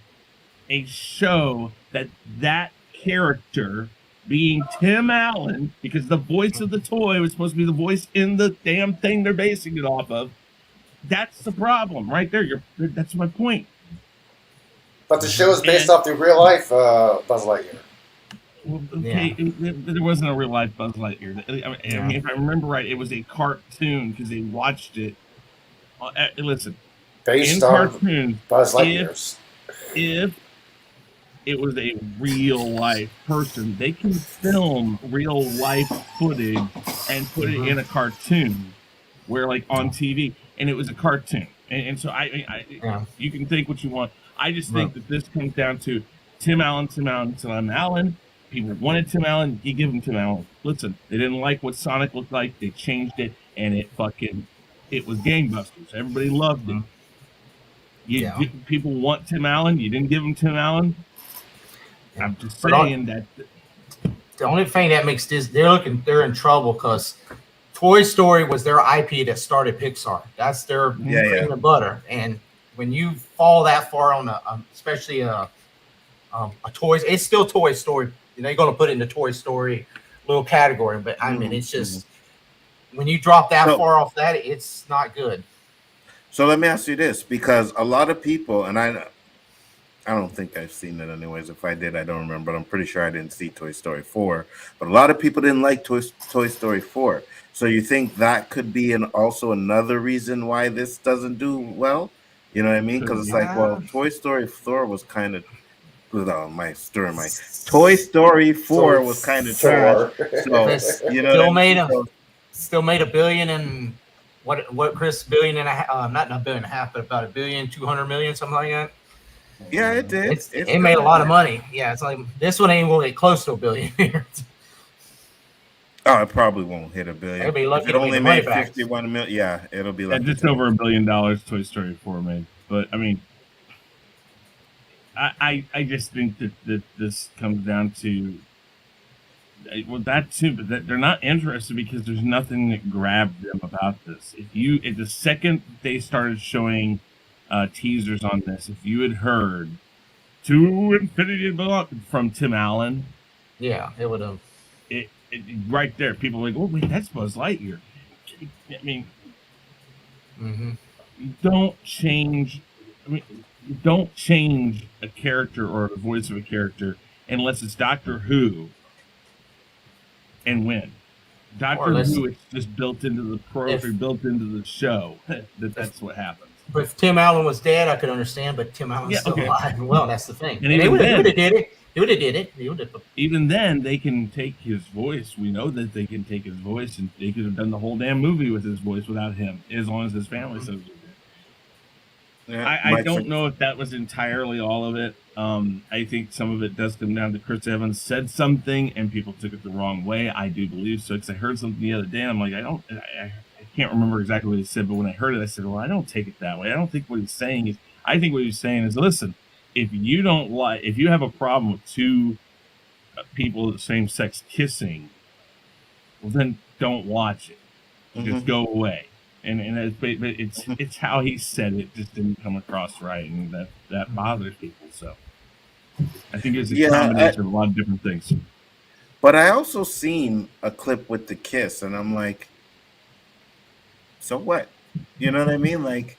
a show that character. Being Tim Allen, because the voice of the toy was supposed to be the voice in the damn thing they're basing it off of. That's the problem right there. That's my point. But the show is based off the real life Buzz Lightyear. Well, okay, there wasn't a real life Buzz Lightyear. I mean, if I remember right, it was a cartoon because they watched it. Listen, Based in on cartoons, Buzz if Lightyears. it was a real life person, they can film real life footage and put it in a cartoon, where like on TV, and it was a cartoon. And so you can think what you want. I just think that this comes down to Tim Allen, Tim Allen, Tim Allen. People wanted Tim Allen. You give them Tim Allen. Listen, they didn't like what Sonic looked like. They changed it, and it was gangbusters. Everybody loved it. People want Tim Allen. You didn't give them Tim Allen. I'm just saying that the only thing that makes this they're in trouble because Toy Story was their IP that started Pixar. That's their cream and butter. And when you fall that far on especially a toys, it's still Toy Story. They're going to put it in the Toy Story little category, but I mean, it's just when you drop that far off that, it's not good. So let me ask you this, because a lot of people, and I don't think I've seen it anyways. If I did, I don't remember, but I'm pretty sure I didn't see Toy Story 4. But a lot of people didn't like Toy Story 4. So you think that could be also another reason why this doesn't do well? You know what I mean? Because it's like, well, Toy Story 4 was kind of Toy Story 4 was kind of trash. So you know, still made $1 billion and what Chris $1.5 billion, not $1.5 billion, but about $1 billion, 200 million, something like that. Yeah, it did. It made a lot of money. Yeah, it's like this one ain't going to get close to $1 billion. Oh, it probably won't hit $1 billion. Be lucky it only made 51 million. Yeah, it'll be like just over $1 billion. Toy Story 4 made, but I mean, I just think that this comes down to that too, but that they're not interested because there's nothing that grabbed them about this. If the second they started showing teasers on this, if you had heard "To Infinity and Beyond" from Tim Allen, yeah, it would have. It right there, people were like, "Oh wait, that's Buzz Lightyear." I mean, you don't change. I mean, you don't change a character or the voice of a character unless it's Doctor Who. And when Doctor Who, it's just built into the program, built into the show. That's what happens. But if Tim Allen was dead, I could understand. But Tim Allen's still alive. Well, that's the thing. And they would have did it. They would have did it. Even then, they can take his voice. We know that they can take his voice, and they could have done the whole damn movie with his voice without him, as long as his family says it. Yeah, I don't know if that was entirely all of it. I think some of it does come down to Chris Evans said something and people took it the wrong way. I do believe so, because I heard something the other day and I'm like, I can't remember exactly what he said, but when I heard it, I said, well, I don't take it that way. I don't think what he's saying is, I think what he's saying is, listen, if you have a problem with two people of the same sex kissing, well, then don't watch it. Just go away. And it's how he said it just didn't come across right, and that bothers people. So I think it's a combination of a lot of different things. But I also seen a clip with the kiss, and I'm like, so what? You know what I mean? Like,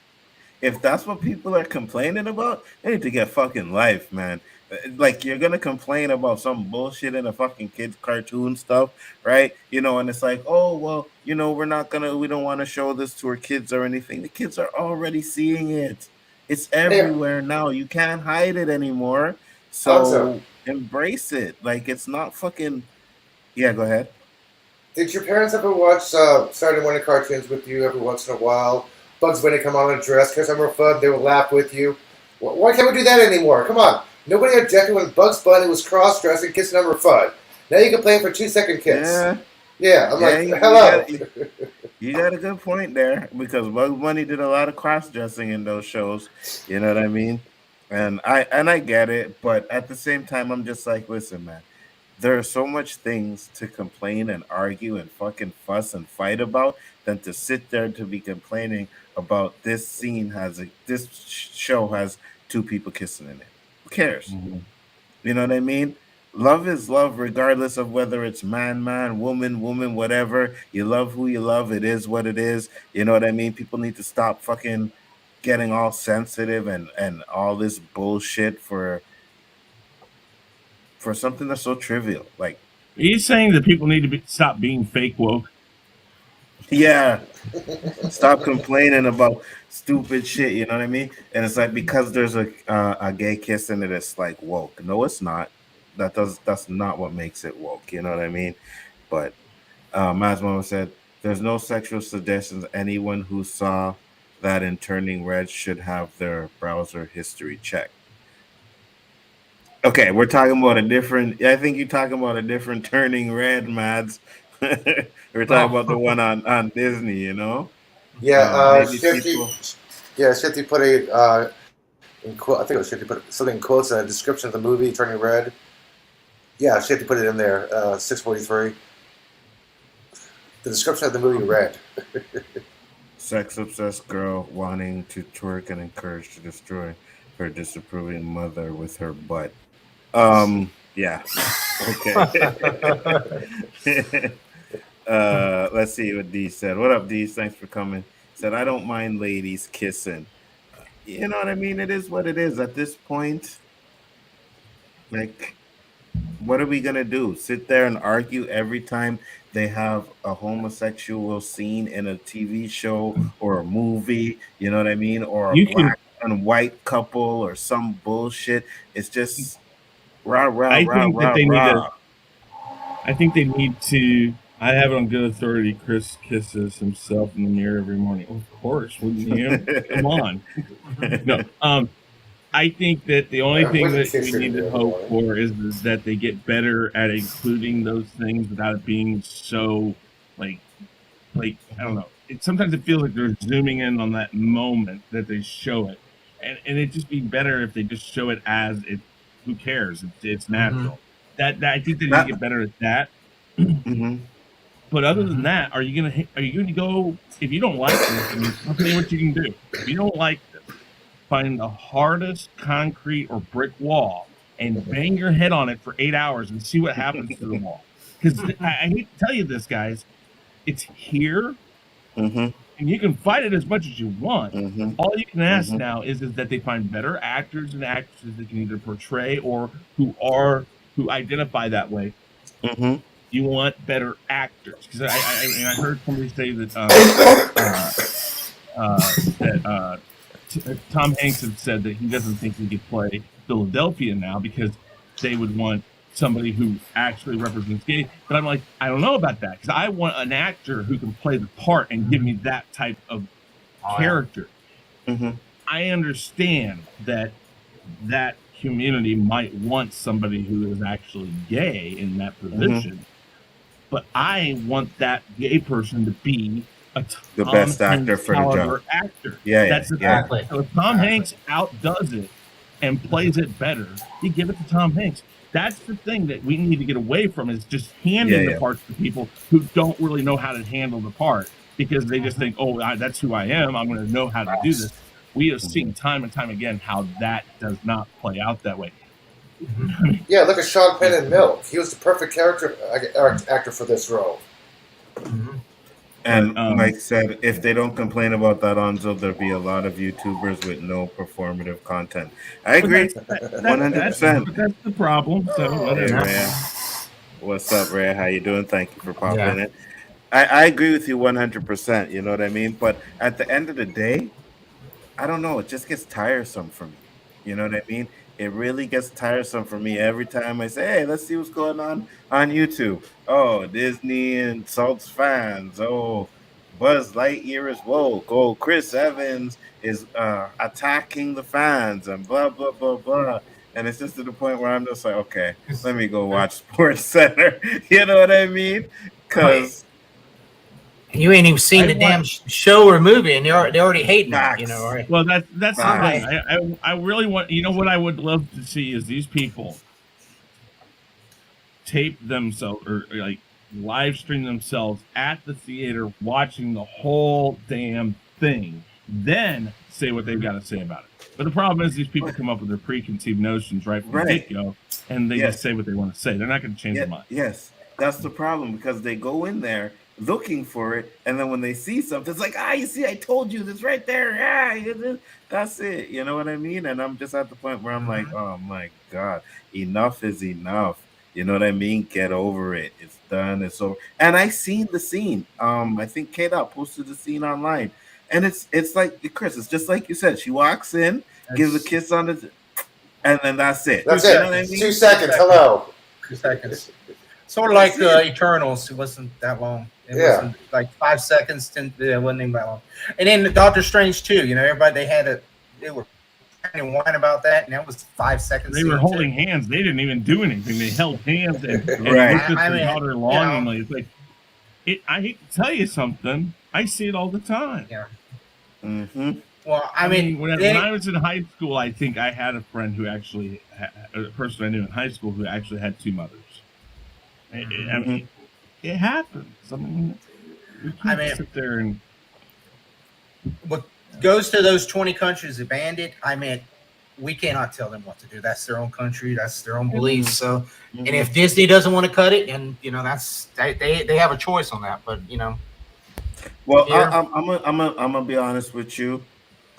if that's what people are complaining about, they need to get fucking life, man. Like, you're gonna complain about some bullshit in a fucking kids cartoon stuff, right? You know, and it's like, oh well, you know, we don't want to show this to our kids or anything. The kids are already seeing it. It's everywhere now. You can't hide it anymore. So embrace it. Like, it's not fucking. Yeah, go ahead. Did your parents ever watch Saturday morning cartoons with you every once in a while? Bugs Bunny come on in a dress, Kiss Number Fun, they would laugh with you. Why can't we do that anymore? Come on. Nobody objected when Bugs Bunny was cross-dressing Kiss Number Fun. Now you can play it for 2-second kiss. Yeah, I'm like, hello. You got a good point there, because Bugs Bunny did a lot of cross-dressing in those shows. You know what I mean? And I get it, but at the same time, I'm just like, listen, man. There are so much things to complain and argue and fucking fuss and fight about than to sit there to be complaining about this show has two people kissing in it. Who cares? Mm-hmm. You know what I mean? Love is love, regardless of whether it's man, woman, whatever. You love who you love. It is what it is. You know what I mean? People need to stop fucking getting all sensitive and all this bullshit for for something that's so trivial. Like, He's saying that people need to stop being fake woke. yeah, stop complaining about stupid shit. You know what I mean? And it's like because there's a gay kiss in it, it's like woke. No, it's not. That's not what makes it woke. You know what I mean? But as Mama said, there's no sexual suggestions. Anyone who saw that in Turning Red should have their browser history checked. Okay, we're talking about a different. I think you're talking about a different Turning Red, Mads. We're talking about the one on Disney. You know, Yeah, maybe people. Shifty put a in quote. I think it was Shifty put something in quotes in a description of the movie Turning Red. Yeah, Shifty put it in there. 643. The description of the movie Red. Sex obsessed girl wanting to twerk and encouraged to destroy her disapproving mother with her butt. Yeah. Okay. Let's see what Dee said. What up, Dee? Thanks for coming. Said, I don't mind ladies kissing. You know what I mean? It is what it is at this point. Like, what are we gonna do? Sit there and argue every time they have a homosexual scene in a TV show or a movie? You know what I mean? Or a black and white couple or some bullshit. It's just rah rah rah rah rah. I think they need to. I have it on good authority. Chris kisses himself in the mirror every morning. Of course, wouldn't you? Come on. No. I think that the only thing that we need to hope for is that they get better at including those things without it being so like I don't know. Sometimes it feels like they're zooming in on that moment that they show it, and it'd just be better if they just show it as it. Who cares? It's natural. That I think they need to get better at that. But other than that, are you gonna go if you don't like this? I mean, I'll tell you what you can do. If you don't like this, find the hardest concrete or brick wall and bang your head on it for 8 hours and see what happens to the wall. Because I hate to tell you this, guys, it's here, and you can fight it as much as you want. All you can ask now is that they find better actors and actresses that can either portray or who identify that way. You want better actors, because I heard somebody say that Tom Hanks had said that he doesn't think he could play Philadelphia now because they would want somebody who actually represents gay. But I'm like, I don't know about that, because I want an actor who can play the part and give me that type of character. I understand that community might want somebody who is actually gay in that position. But I want that gay person to be the best actor for the job. Actor. Yeah, that's exactly. So if Tom Hanks outdoes it and plays it better, you give it to Tom Hanks. That's the thing that we need to get away from, is just handing the parts to people who don't really know how to handle the part, because they just think, oh, that's who I am. I'm going to know how to do this. We have seen time and time again how that does not play out that way. Yeah, look at Sean Penn in Milk. He was the perfect actor for this role. And Mike said, if they don't complain about that, Anzo, there'll be a lot of YouTubers with no performative content. I agree, 100%. That's the problem. So whatever. Hey, Ray. What's up, Ray? How you doing? Thank you for popping in. I agree with you 100%. You know what I mean? But at the end of the day, I don't know. It just gets tiresome for me. You know what I mean? It really gets tiresome for me every time I say, hey, let's see what's going on YouTube. Oh, Disney insults fans. Oh, Buzz Lightyear is woke. Oh, Chris Evans is attacking the fans and blah, blah, blah, blah. And it's just to the point where I'm just like, okay, let me go watch Sports Center. You know what I mean? Because you ain't even seen the damn show or movie, and they're already hating it, you know, right? Well, that's the thing. I really want, you know, what I would love to see is these people tape themselves or like live stream themselves at the theater watching the whole damn thing, then say what they've got to say about it. But the problem is these people come up with their preconceived notions right from the get-go, and they just say what they want to say. They're not going to change their mind. Yes, that's the problem, because they go in there looking for it, and then when they see something, it's like, you see, I told you this right there. That's it. You know what I mean? And I'm just at the point where I'm like, oh my god, enough is enough. You know what I mean? Get over it. It's done. It's over. And I seen the scene. I think K-Dot posted the scene online, and it's like Chris. It's just like you said. She walks in, gives a kiss on the, and then that's it. That's you it. Know what I mean? 2 seconds. Hello. 2 seconds. Sort of like Eternals. It wasn't that long. It wasn't like 5 seconds. It wasn't even that long. And then Doctor Strange too. You know, everybody they were kind of whining about that, and that was 5 seconds. They were holding hands. They didn't even do anything. They held hands and Right. looked at their daughter longingly. It's like, I hate to tell you something. I see it all the time. Yeah. Mm-hmm. Well, I mean, when I was in high school, I think I had a friend who actually, a person I knew in high school who actually had two mothers. I mean, it happens. I mean, we can't sit there and. What goes to those 20 countries that banned it, I mean, we cannot tell them what to do. That's their own country. That's their own beliefs. So, and if Disney doesn't want to cut it, and you know, that's they have a choice on that. But you know, well, I'm gonna be honest with you.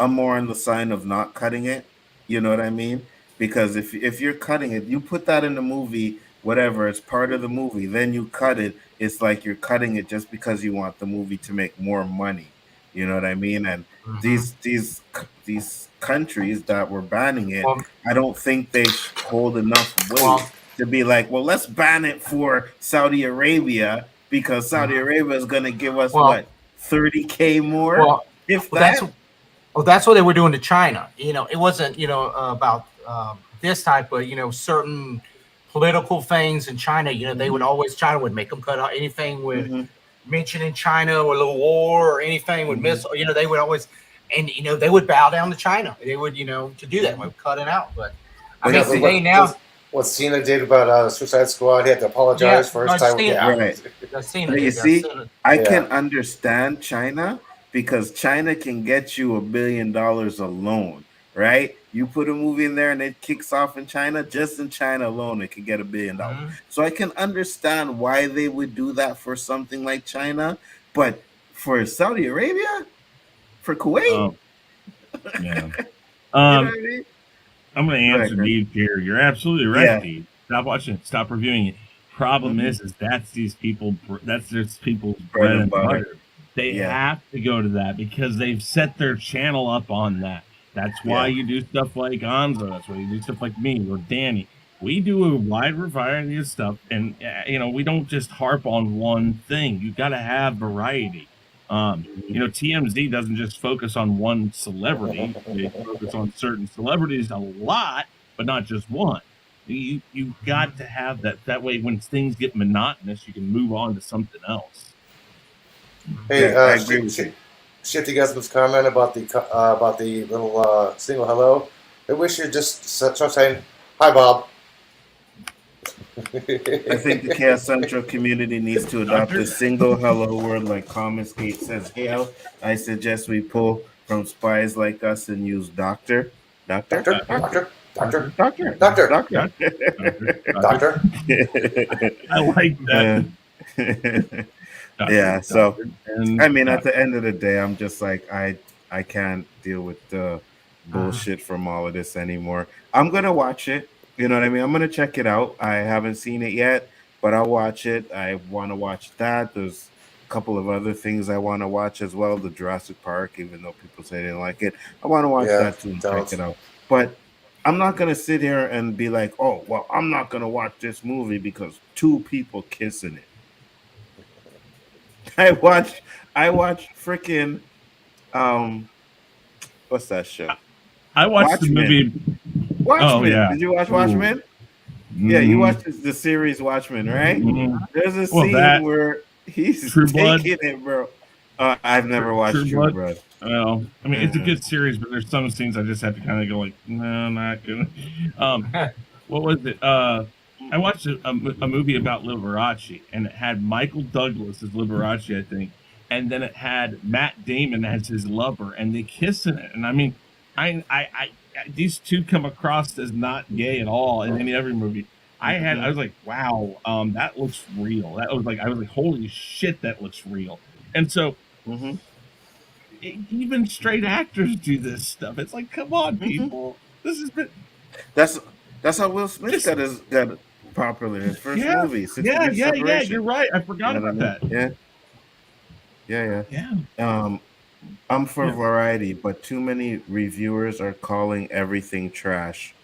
I'm more on the sign of not cutting it. You know what I mean? Because if you're cutting it, you put that in the movie, whatever, it's part of the movie. Then you cut it. It's like you're cutting it just because you want the movie to make more money. You know what I mean? And these countries that were banning it, I don't think they hold enough weight to be like, well, let's ban it for Saudi Arabia because Saudi Arabia is going to give us what, $30K more? Well, if that. That's what they were doing to China. You know, it wasn't about this type, but certain political things in China. You know, they would always China would make them cut out anything with mentioning China or a little war or anything with missile. You know, they would always, and they would bow down to China. They would to do that. Would cut it out. But I mean, today now. What Cena did about Suicide Squad, he had to apologize for his time. You see, I can understand China. Because China can get you $1 billion alone, right? You put a movie in there and it kicks off in China, just in China alone, it could get $1 billion. So I can understand why they would do that for something like China, but for Saudi Arabia, for Kuwait, yeah. You know what I mean? I'm going to answer Dave here. You're absolutely right, Dave. Stop watching it. Stop reviewing it. Problem is that's these people. That's there's people's bread and butter. They have to go to that because they've set their channel up on that. That's why you do stuff like Anzo. That's why you do stuff like me or Danny. We do a wide variety of stuff, and we don't just harp on one thing. You got to have variety. TMZ doesn't just focus on one celebrity. They focus on certain celebrities a lot, but not just one. You got to have that. That way, when things get monotonous, you can move on to something else. Hey, Shifty Gusman's comment about the little single hello. I wish you'd just start saying, "Hi, Bob." I think the Khaos Central community needs to adopt a single hello word like Common Skate says hail. I suggest we pull from spies like us and use doctor. I like that. Yeah, so I mean, at the end of the day, I'm just like, I can't deal with the bullshit from all of this anymore. I'm gonna watch it. You know what I mean? I'm gonna check it out. I haven't seen it yet, but I'll watch it. I want to watch that. There's a couple of other things I want to watch as well. The Jurassic Park, even though people say they didn't like it, I want to watch that too and check it out. But I'm not gonna sit here and be like, oh, well, I'm not gonna watch this movie because 2 people kissing it. I watched freaking what's that show? I watched Watchmen. the movie Watchmen. Oh, yeah. Did you watch Watchmen? Yeah, you watched the series Watchmen, right? There's a scene where he's taking it, bro. I've never watched True Blood. Well, I mean, it's a good series, but there's some scenes I just have to kind of go like, no, I'm not gonna. What was it? I watched a movie about Liberace, and it had Michael Douglas as Liberace, I think, and then it had Matt Damon as his lover, and they kiss in it. And I mean, I these two come across as not gay at all in any other movie. I was like, wow, that looks real. I was like, holy shit, that looks real. And so even straight actors do this stuff. It's like, come on, people. This has been That's how Will Smith just got popular. His first yeah, movie, 6 yeah, Degrees of yeah, yeah. Separation. You're right. I forgot You know about what I that. mean? Yeah. Yeah. I'm for Yeah. variety, but too many reviewers are calling everything trash.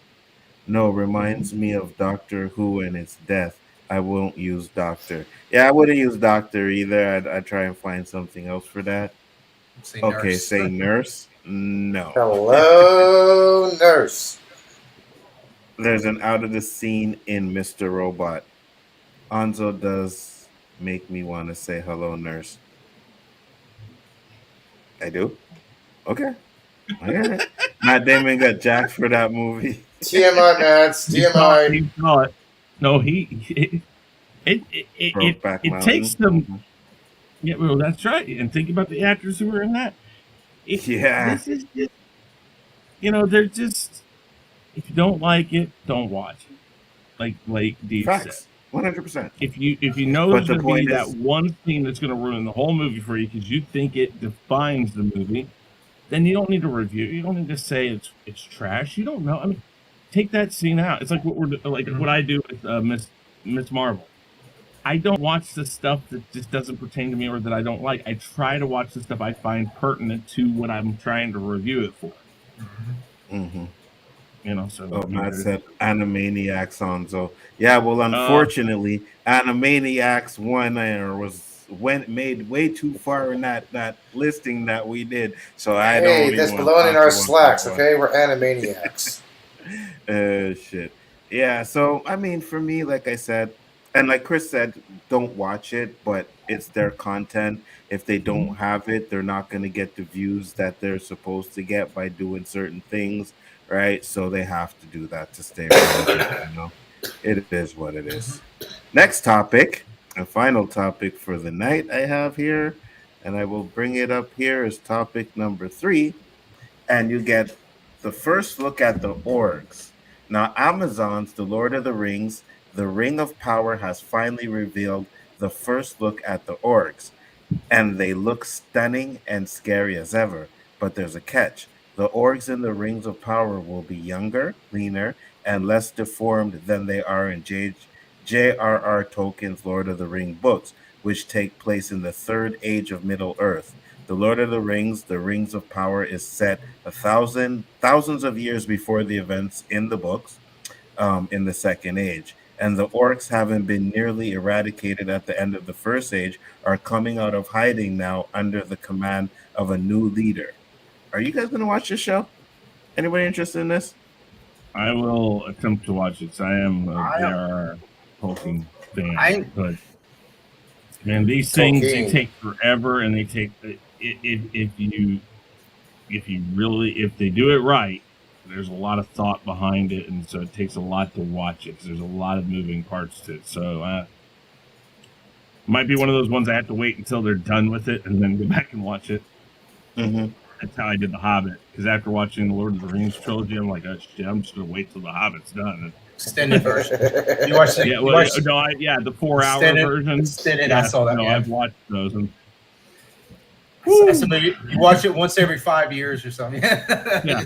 No, reminds me of Doctor Who and its death. I won't use Doctor. Yeah, I wouldn't use Doctor either. I'd try and find something else for that. Say Okay, nurse. say nurse. No. Hello, nurse. There's an out of the scene in Mr. Robot. Anzo does make me want to say hello, nurse. I do? Okay. I get it. Matt Damon got jacked for that movie. TMI, Mads. He saw, TMI. he saw it. No, Brokeback it takes Mountain. them. Yeah, well, that's right. And think about the actors who were in that. Yeah. This is just, they're just. If you don't like it, don't watch it. Like Dave said. Facts. 100%. If you know But there's the going to be point that is- one thing that's going to ruin the whole movie for you because you think it defines the movie, then you don't need to review. You don't need to say it's trash. You don't know. I mean, take that scene out. It's like what I do with Miss Marvel. I don't watch the stuff that just doesn't pertain to me or that I don't like. I try to watch the stuff I find pertinent to what I'm trying to review it for. Mm-hmm. So Oh, Matt said Animaniacs on. So yeah, well, unfortunately, Animaniacs went made way too far in that listing that we did. So I don't. Hey, Really that's want below to in our talk about slacks, that one. okay? We're Animaniacs. Shit. Yeah. So I mean, for me, like I said, and like Chris said, don't watch it, but it's their content. If they don't have it, they're not going to get the views that they're supposed to get by doing certain things, right? So they have to do that to stay relevant. It is what it is. Next topic, and final topic for the night I have here, and I will bring it up here as topic number 3, and you get the first look at the Orcs. Now, Amazon's The Lord of the Rings, The Ring of Power has finally revealed the first look at the Orcs, and they look stunning and scary as ever. But there's a catch. The Orcs in the Rings of Power will be younger, leaner, and less deformed than they are in J.R.R. Tolkien's Lord of the Ring books, which take place in the Third Age of Middle-earth. The Lord of the Rings of Power is set thousands of years before the events in the books, in the Second Age. And the Orcs, having been nearly eradicated at the end of the First Age, are coming out of hiding now under the command of a new leader. Are you guys going to watch this show? Anybody interested in this? I will attempt to watch it. I am a J.R.R. Tolkien fan, but man, these things they take forever, and they take if they do it right, there's a lot of thought behind it, and so it takes a lot to watch it. There's a lot of moving parts to it, so might be one of those ones I have to wait until they're done with it and then go back and watch it. Mm-hmm. That's how I did The Hobbit, because after watching the Lord of the Rings trilogy, I'm like, oh shit, I'm just gonna wait till The Hobbit's done. Extended version. You watched the the 4-hour version. Extended. I saw that. No, I've watched those. And you watch it once every 5 years or something. Yeah,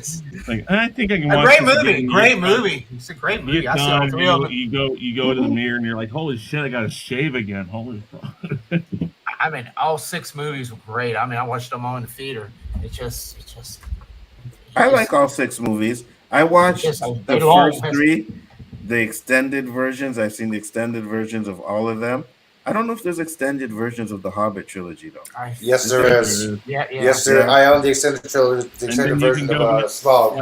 I think I can watch great movie. Great movie. It's a great movie. I saw all 3 of them. You go to the mirror and you're like, holy shit, I got to shave again. Holy fuck. I mean, all 6 movies were great. I mean, I watched them all in the theater. I like all 6 movies. I watched the first 3, the extended versions. I've seen the extended versions of all of them. I don't know if there's extended versions of the Hobbit trilogy, though. Yes, there is. Yeah. Yes, there. I own the extended trilogy, the extended version of Smog.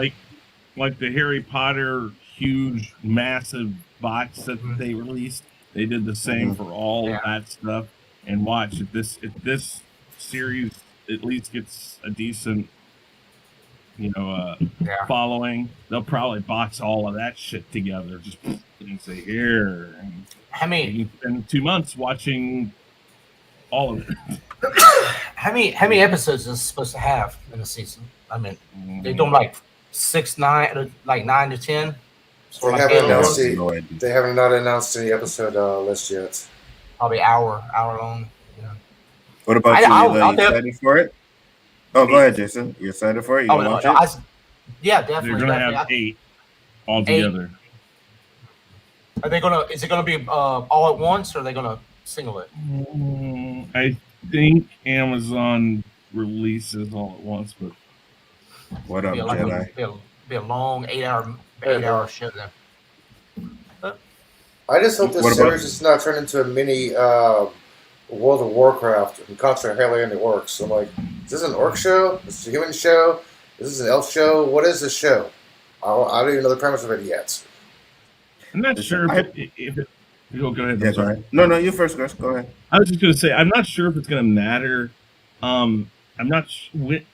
Like the Harry Potter huge, massive box that they released. They did the same for all of that stuff. And watch if this series at least gets a decent, following, they'll probably box all of that shit together. Just and say here. And you can spend 2 months watching all of it. How many episodes is it supposed to have in a season? I mean, they don't like 6, 9, like 9 to 10. They like haven't Game of announced Thrones, No idea. They haven't not announced any episode list yet. probably hour long. Yeah. What about you, Hila? I'll You excited for it? Oh, go ahead, Jason. You excited for it? You Oh gonna no, watch no, it? yeah, They're definitely, gonna definitely. have 8 altogether. Are they gonna? Is it gonna be all at once, or are they gonna single it? I think Amazon releases all at once, but What up, Be like Jedi? be a long 8 hour Hey, bro. show then. I just hope this What about- series is not turned into a mini World of Warcraft and constantly Halo and the Orcs. I'm like, is this an orc show? Is this a human show? Is this an elf show? What is this show? I don't even know the premise of it yet. I'm not sure I- if it. Go ahead. Yeah, I'm go sorry. ahead. No, you first, Chris. Go ahead. I was just going to say I'm not sure if it's going to matter. I'm not.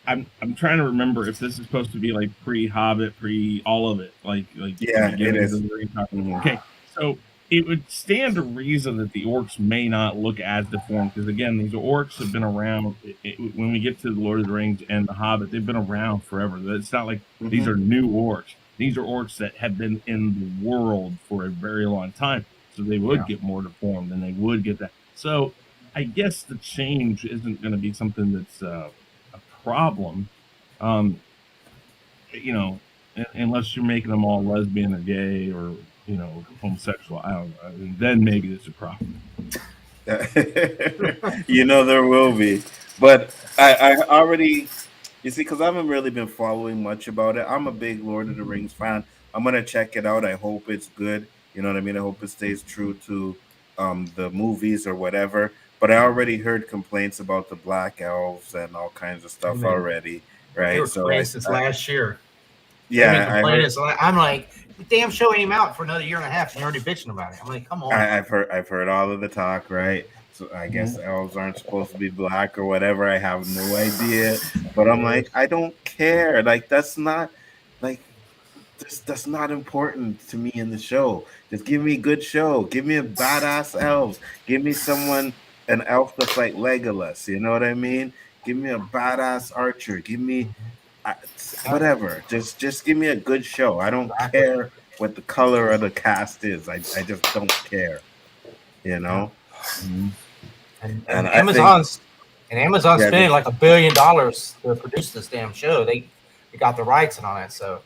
I'm trying to remember if this is supposed to be like pre-Hobbit, pre all of it. Like Yeah, it is. Okay, so it would stand to reason that the orcs may not look as deformed because again, these orcs have been around. When we get to the Lord of the Rings and the Hobbit, they've been around forever. It's not like these are new orcs. These are orcs that have been in the world for a very long time. So they would get more deformed and they would get that. So I guess the change isn't going to be something that's a problem, unless you're making them all lesbian or gay or, homosexual. I don't know. And then maybe it's a problem. There will be. But I already, you see, because I haven't really been following much about it. I'm a big Lord of the Rings fan. I'm going to check it out. I hope it's good. You know what I mean? I hope it stays true to the movies or whatever. But I already heard complaints about the Black Elves and all kinds of stuff already, right? They were complaining since last year. Yeah, I'm like, the damn show ain't out for another year and a half, and you're already bitching about it. I'm like, come on. I've heard all of the talk, right? So I guess elves aren't supposed to be black or whatever. I have no idea, but I'm like, I don't care. Like that's not that's not important to me in the show. Just give me a good show. Give me a badass elves. Give me an elf to fight Legolas. You know what I mean? Give me a badass archer. Give me whatever. Just give me a good show. I don't care what the color of the cast is. I just don't care. And Amazon's spending like $1 billion to produce this damn show. They got the rights and all that. So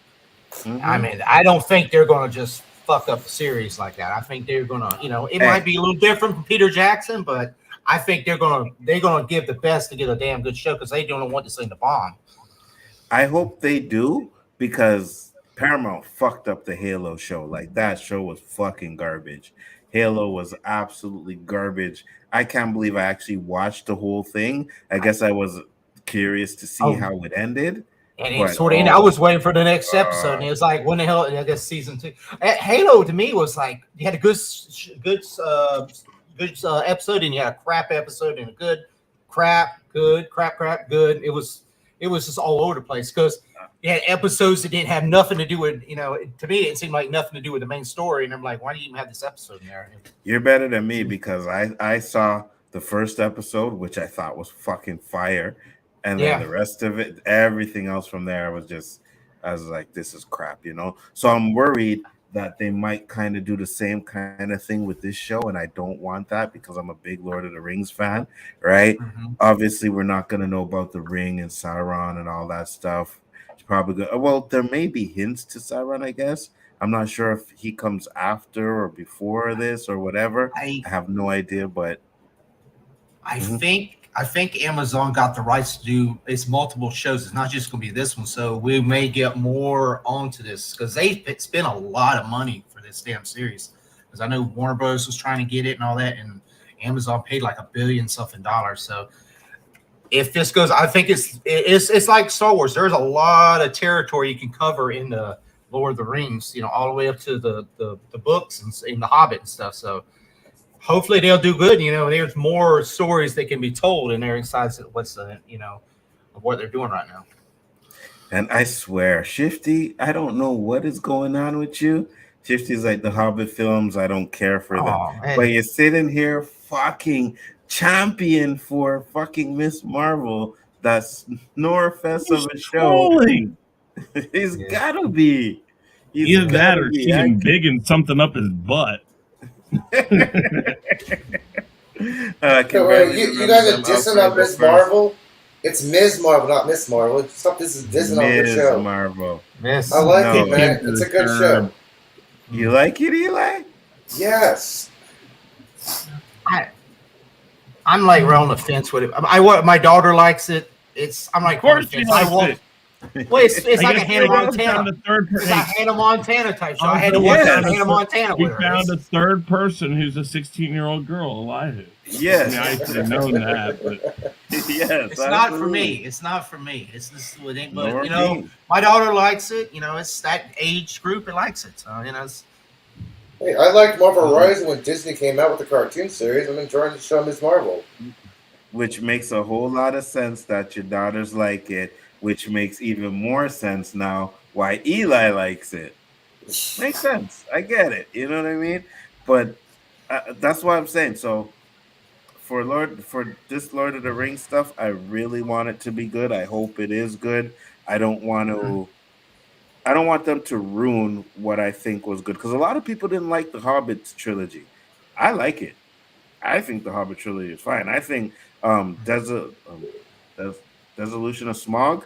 I mean, I don't think they're going to just fuck up the series like that. I think they're going to, it might be a little different from Peter Jackson, but I think they're going to give the best to get a damn good show because they don't want this thing to bomb. I hope they do because Paramount fucked up the Halo show. Like that show was fucking garbage. Halo was absolutely garbage. I can't believe I actually watched the whole thing. I guess I was curious to see how it ended. And it sort of ended. I was waiting for the next episode, and it was like, when the hell? I guess season 2. Halo to me was like you had a good episode, and you had a crap episode, and a good crap, good crap, good. It was just all over the place because you had episodes that didn't have nothing to do with, to me it seemed like nothing to do with the main story, and I'm like, why do you even have this episode in there? You're better than me because I saw the first episode, which I thought was fucking fire. And then the rest of it, everything else from there, I was like, this is crap, So I'm worried that they might kind of do the same kind of thing with this show, and I don't want that because I'm a big Lord of the Rings fan, right? Obviously, we're not going to know about the ring and Sauron and all that stuff. It's probably good. Well, there may be hints to Sauron, I guess. I'm not sure if he comes after or before this or whatever. I have no idea, but I think Amazon got the rights to do it's multiple shows. It's not just going to be this one. So we may get more onto this because they spent a lot of money for this damn series. Because I know Warner Bros. Was trying to get it and all that, and Amazon paid like $1 billion something dollars. So if this goes, I think it's like Star Wars. There's a lot of territory you can cover in the Lord of the Rings, all the way up to the books and in the Hobbit and stuff. So hopefully they'll do good. There's more stories that can be told in there inside what's of what they're doing right now. And I swear, Shifty, I don't know what is going on with you. Shifty's like the Hobbit films. I don't care for them. Man. But you're sitting here fucking champion for fucking Miss Marvel. That's Norfest of a show. He's gotta be. He's Either that gotta or be see him acting. digging something up his butt. I can So, barely you remember guys are them dissing outside on the Miss first Marvel. It's Ms. Marvel, not Miss Marvel. Stop dissing on her Ms. show. Marvel. Miss. I like No. it, man. It's a good show. You like it, Eli? Yes. I'm like right on the fence with it. My daughter likes it. I'm like Of course on the she fence. likes I want. it. Well, it's I like a guess Hannah we found Montana. the third It's a Hannah Montana type show. I had to Also, watch Yes. Hannah Montana we with her. found a third person who's a 16-year-old girl alive. I mean, Yes. I should have known that, but Yes. It's not for me. It's not for me. It's just with it. But Nor you know, me. my daughter likes it. You know, it's that age group that likes it. So you know, Hey, I liked Marvel Rising when Disney came out with the cartoon series. I'm enjoying the show Ms. Marvel. Which makes a whole lot of sense that your daughters like it, which makes even more sense now why Eli likes it. Makes sense. I get it. You know what I mean? But that's what I'm saying. So for this Lord of the Rings stuff, I really want it to be good. I hope it is good. I don't want them to ruin what I think was good, because a lot of people didn't like the Hobbit trilogy. I like it. I think the Hobbit trilogy is fine. I think Dissolution of Smog,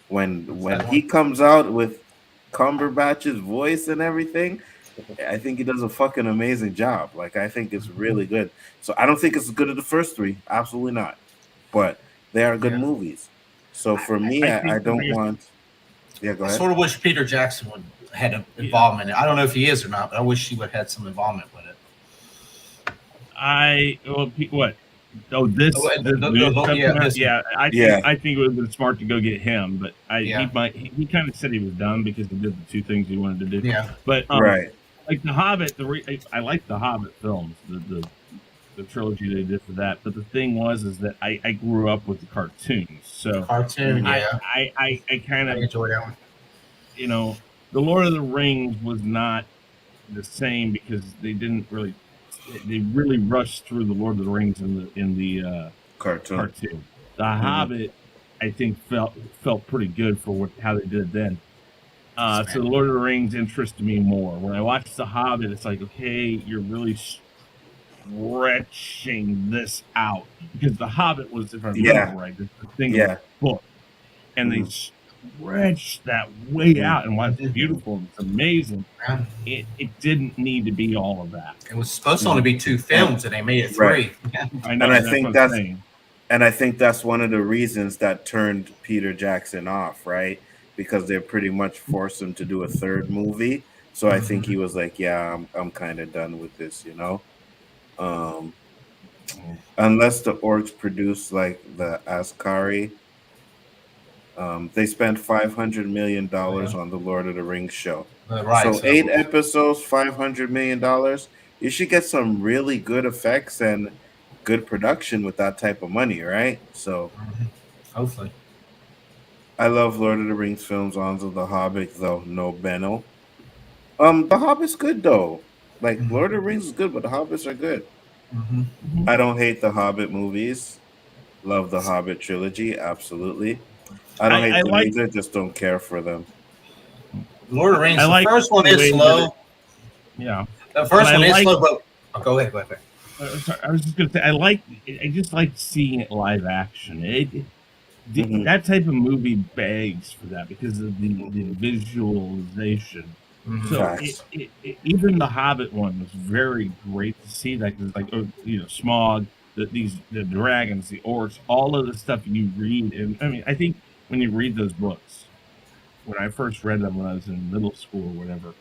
when he comes out with Cumberbatch's voice and everything, I think he does a fucking amazing job. Like, I think it's really good. So I don't think it's as good as the first three. Absolutely not. But they are good movies. So for me, I don't want. Yeah, go I ahead. sort of wish Peter Jackson would had an involvement in it. I don't know if he is or not, but I wish he would have had some involvement with it. What? Oh, this new stuff yeah, coming out? this Yeah, one. I think it would have been smart to go get him, but he kind of said he was done because he did the two things he wanted to do. Yeah. But right. like the Hobbit, I like the Hobbit films, the trilogy they did for that. But the thing is that I grew up with the cartoons, so Cartoon, yeah. I kind of enjoy that one. You know, the Lord of the Rings was not the same because they really rushed through the Lord of the Rings in the cartoon. The Hobbit, I think, felt pretty good for how they did it then. So the Lord of the Rings interested me more. When I watched the Hobbit, it's like, okay, you're really stretching this out, because the Hobbit was, if I remember right, the thing of the book, and they stretched that way out, and while it's beautiful and it's amazing, it didn't need to be all of that. It was supposed to only be 2 films, and they made it 3. Right. I know, and I think that's one of the reasons that turned Peter Jackson off, right? Because they pretty much forced him to do a third movie. So I think he was like, yeah, I'm kind of done with this, you know? Unless the Orcs produce like the Ascari. They spent $500 million on the Lord of the Rings show. So 8 episodes, $500 million. You should get some really good effects and good production with that type of money, right? So hopefully. I love Lord of the Rings films. On the Hobbit, though, no Benno. The Hobbit's good though. Like Lord of the Rings is good, but the Hobbits are good. I don't hate the Hobbit movies. Love the Hobbit trilogy, absolutely. I don't hate them either, just don't care for them. Lord of the Rings, the first one is slow. Yeah. The first one is slow, but go ahead. Sorry, I was just going to say, I just like seeing it live action. That type of movie begs for that because of the visualization. So even the Hobbit one was very great to see that, because like, Smog, the dragons, the orcs, all of the stuff you read. And I mean, I think when you read those books, when I first read them when I was in middle school or whatever,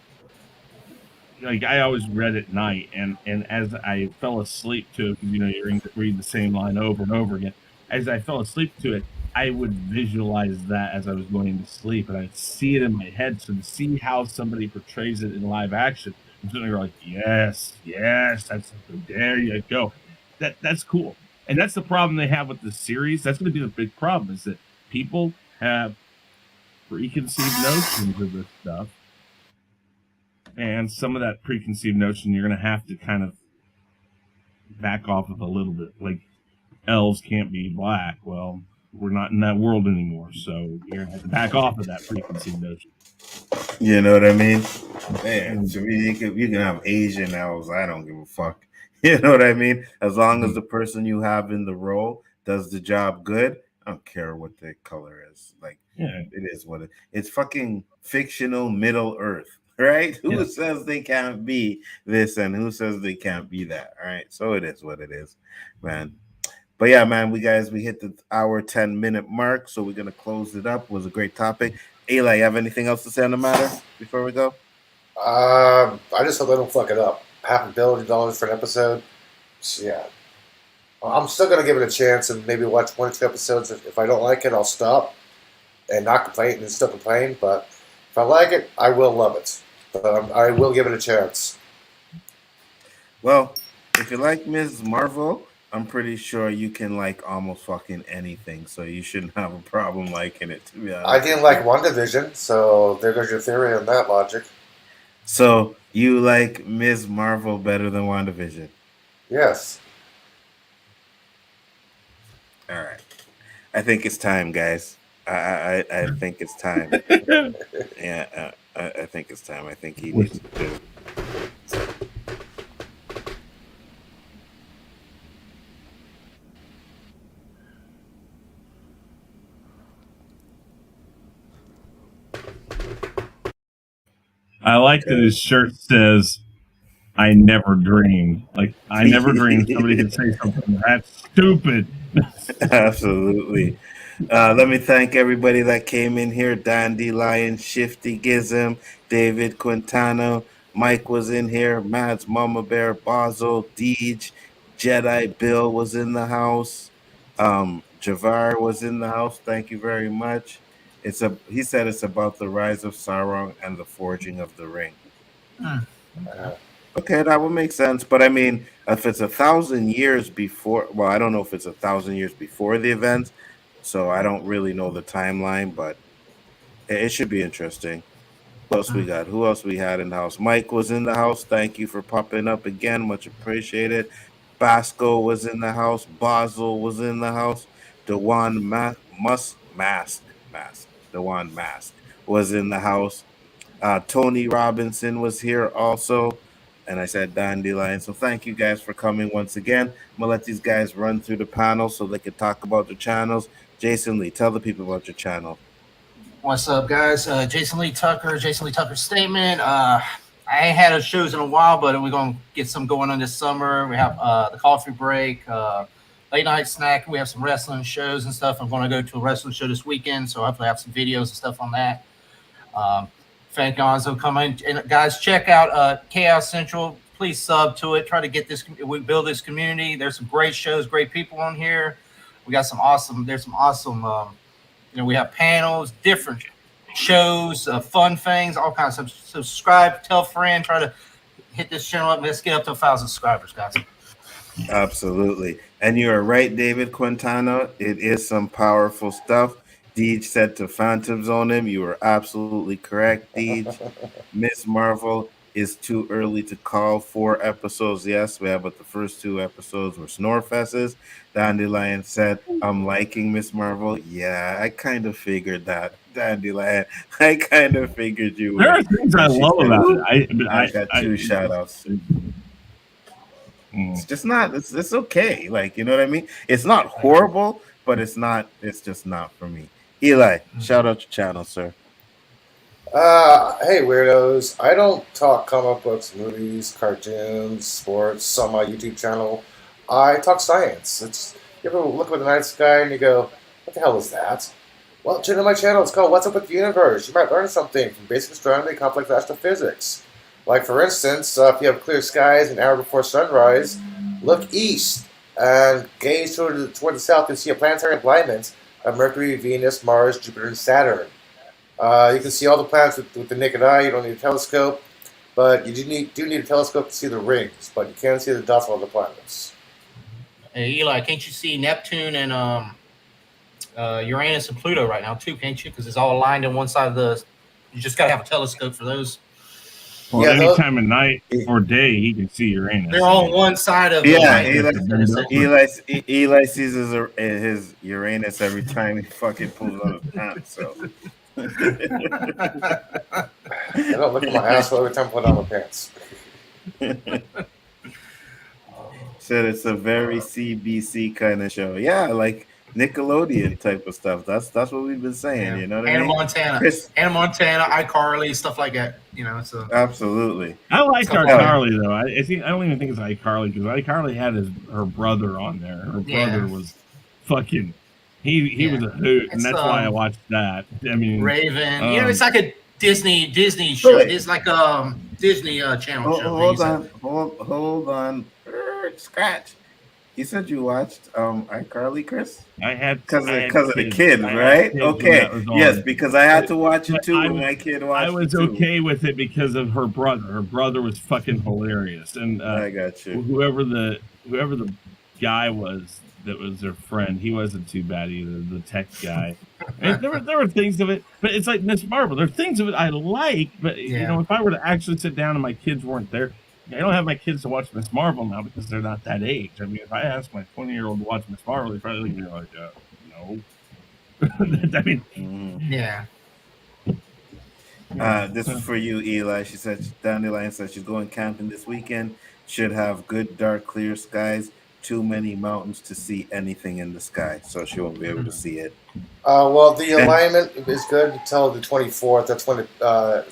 like I always read at night, and as I fell asleep to it, you read the same line over and over again. As I fell asleep to it, I would visualize that as I was going to sleep, and I'd see it in my head. So to see how somebody portrays it in live action, and suddenly you're like, yes, there you go. That's cool. And that's the problem they have with the series. That's going to be the big problem, is that people have preconceived notions of this stuff. And some of that preconceived notion you're going to have to kind of back off of a little bit. Like, elves can't be black. Well, we're not in that world anymore. So you're gonna have to back off of that preconceived notion. You know what I mean? Man, to me, you can have Asian elves. I don't give a fuck. You know what I mean? As long as the person you have in the role does the job good, I don't care what their color is. Like, it is what it's fucking fictional Middle Earth, right? Who says they can't be this and who says they can't be that? All right. So it is what it is, man. But yeah, man, we hit the hour 10-minute mark, so we're gonna close it up. It was a great topic. Eli, you have anything else to say on the matter before we go? I just hope they don't fuck it up. $500 million for an episode. So, yeah. I'm still going to give it a chance and maybe watch 1 or 2 episodes. If I don't like it, I'll stop and not complain and still complain. But if I like it, I will love it. But I will give it a chance. Well, if you like Ms. Marvel, I'm pretty sure you can like almost fucking anything. So you shouldn't have a problem liking it, to be honest. I didn't like WandaVision, so there goes your theory on that logic. So you like Ms. Marvel better than WandaVision? Yes. All right. I think it's time, guys. I think it's time. Yeah, I think it's time. I think he needs to do. I like that his shirt says, "I never dreamed." Like, I never dreamed somebody could say something that stupid. Absolutely. Let me thank everybody that came in here. Dandelion, Shifty Gizm, David Quintano, Mike was in here, Mads, Mama Bear, Basel, Deej, Jedi Bill was in the house. Javar was in the house. Thank you very much. He said it's about the rise of Sauron and the forging of the ring. Okay, that would make sense. But I mean, if it's 1,000 years before, well, I don't know if it's 1,000 years before the event, so I don't really know the timeline, but it should be interesting. Who else we got? Who else we had in the house? Mike was in the house. Thank you for popping up again. Much appreciated. Basco was in the house. Basel was in the house. Dewan Mask was in the house. Tony Robinson was here also. And I said Dandelion. So thank you guys for coming once again. I'm going to let these guys run through the panel so they can talk about their channels. Jason Lee, tell the people about your channel. What's up, guys? Jason Lee Tucker Statement. I ain't had a shows in a while, but we're going to get some going on this summer. We have the coffee break, late night snack. We have some wrestling shows and stuff. I'm going to go to a wrestling show this weekend, so hopefully I have some videos and stuff on that. Thank you guys for coming. And guys, check out Khaos Central. Please sub to it. Try to get this. We build this community. There's some great shows, great people on here. We got some awesome. There's some awesome. We have panels, different shows, fun things, all kinds of stuff. Subscribe, tell a friend. Try to hit this channel up. Let's get up to 1,000 subscribers, guys. Absolutely. And you are right, David Quintano. It is some powerful stuff. Deej said to Phantoms on him. You were absolutely correct, Deej. Miss Marvel is too early to call 4 episodes. Yes, we have, but the first 2 episodes were Snorefesses. Dandelion said, I'm liking Miss Marvel. Yeah, I kind of figured that. Dandelion, I kind of figured you would. There are things I love about it. I got 2 shout outs. It's just not, it's okay. Like, you know what I mean? It's not horrible, but it's just not for me. Eli, shout out your channel, sir. Hey, weirdos. I don't talk comic books, movies, cartoons, sports on my YouTube channel. I talk science. You ever look up at the night sky and you go, what the hell is that? Well, tune in my channel. It's called What's Up with the Universe. You might learn something from basic astronomy, complex astrophysics. Like, for instance, if you have clear skies an hour before sunrise, look east and gaze toward the south and see a planetary alignment of Mercury, Venus, Mars, Jupiter, and Saturn. You can see all the planets with the naked eye. You don't need a telescope, but you do need a telescope to see the rings, but you can't see the dots of all the planets. Hey, Eli, can't you see Neptune and Uranus and Pluto right now too, can't you? Because it's all aligned on one side of the. You just got to have a telescope for those. Well, Yeah, any those- time of night or day, he can see Uranus. They're on one side of the Yeah, light. Eli sees his Uranus every time he fucking pulls on his pants. So I don't look at my asshole every time I put on my pants. said it's a very CBC kind of show. Yeah, like Nickelodeon type of stuff. That's what we've been saying. You know what I Hannah mean? Montana, Hannah Montana, iCarly, stuff like that. You know, so Absolutely. I like Stuff iCarly though. I think I don't even think it's iCarly because iCarly had her brother on there. Her brother was fucking. He was a hoot, and that's why I watched that. I mean, Raven. You know, it's like a Disney show. It's like a Disney Channel show. Hold on. Scratch. You said you watched iCarly, Chris? I had because of the kid, right? Okay. Yes, because I had to watch it too when my kid watched it. I was okay with it because of her brother. Her brother was fucking hilarious, and I got you. Whoever the guy was that was their friend, he wasn't too bad either. The tech guy. And there were things of it, but it's like Miss Marvel. There are things of it I like, but you know, if I were to actually sit down and my kids weren't there. I don't have my kids to watch Miss Marvel now because they're not that age. I mean, if I ask my 20-year-old to watch Miss Marvel, they probably be like, no. I mean, yeah. This is for you, Eli. She said, Dandelion said she's going camping this weekend. Should have good, dark, clear skies. Too many mountains to see anything in the sky, so she won't be able to see it. Well, the alignment is good until the 24th. That's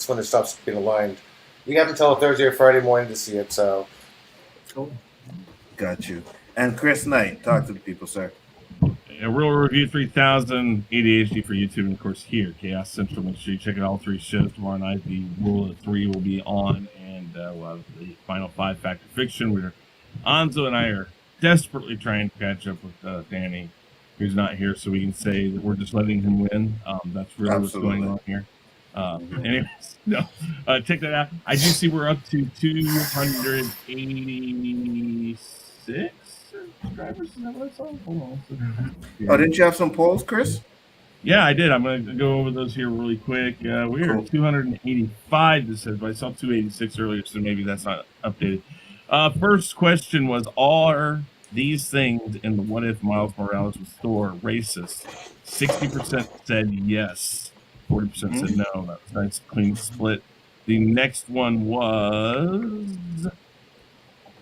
when it stops being aligned. We have until Thursday or Friday morning to see it. So, got you. And Chris Knight, talk to the people, sir. A Real Review 3000, ADHD for YouTube, and of course here, Khaos Central. Make sure you check out all three shows tomorrow night. The Rule of Three will be on, and we'll have the final 5 Fact or Fiction. Anzo and I are desperately trying to catch up with Danny, who's not here, so we can say that we're just letting him win. That's really what's going on here. Anyways, no, check that out. I do see we're up to 286 subscribers. Is that what I saw? Hold on. Oh, didn't you have some polls, Chris? Yeah, I did. I'm going to go over those here really quick. We are at 285. This says, but I saw 286 earlier, so maybe that's not updated. First question was, are these things in the What If Miles Morales was Thor racist? 60% said yes. 40% said no. That was a nice, clean split. The next one was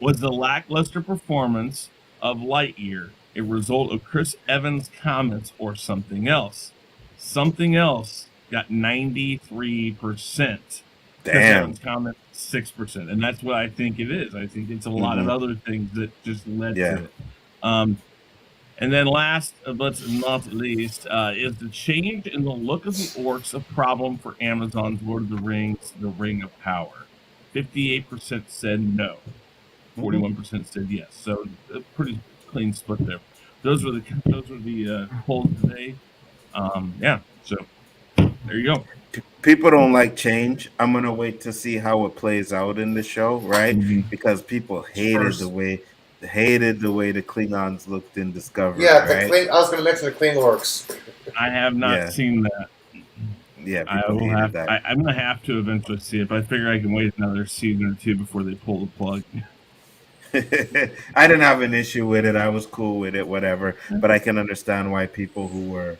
the lackluster performance of Lightyear a result of Chris Evans' comments or something else? Something else got 93%. Chris Evans' comment 6%, and that's what I think it is. I think it's a lot of other things that just led to it. And then last but not least, is the change in the look of the orcs a problem for Amazon's Lord of the Rings, The Ring of Power? 58% said no. 41% said yes. So a pretty clean split there. Those were the polls today. So there you go. People don't like change. I'm gonna wait to see how it plays out in the show, right? Because people hated the way the Klingons looked in Discovery. Yeah, right? I was going to mention the Clean Orcs. I have not seen that. Yeah, I'm going to have to eventually see it, but I figure I can wait another season or two before they pull the plug. I didn't have an issue with it. I was cool with it, whatever. But I can understand why people who were,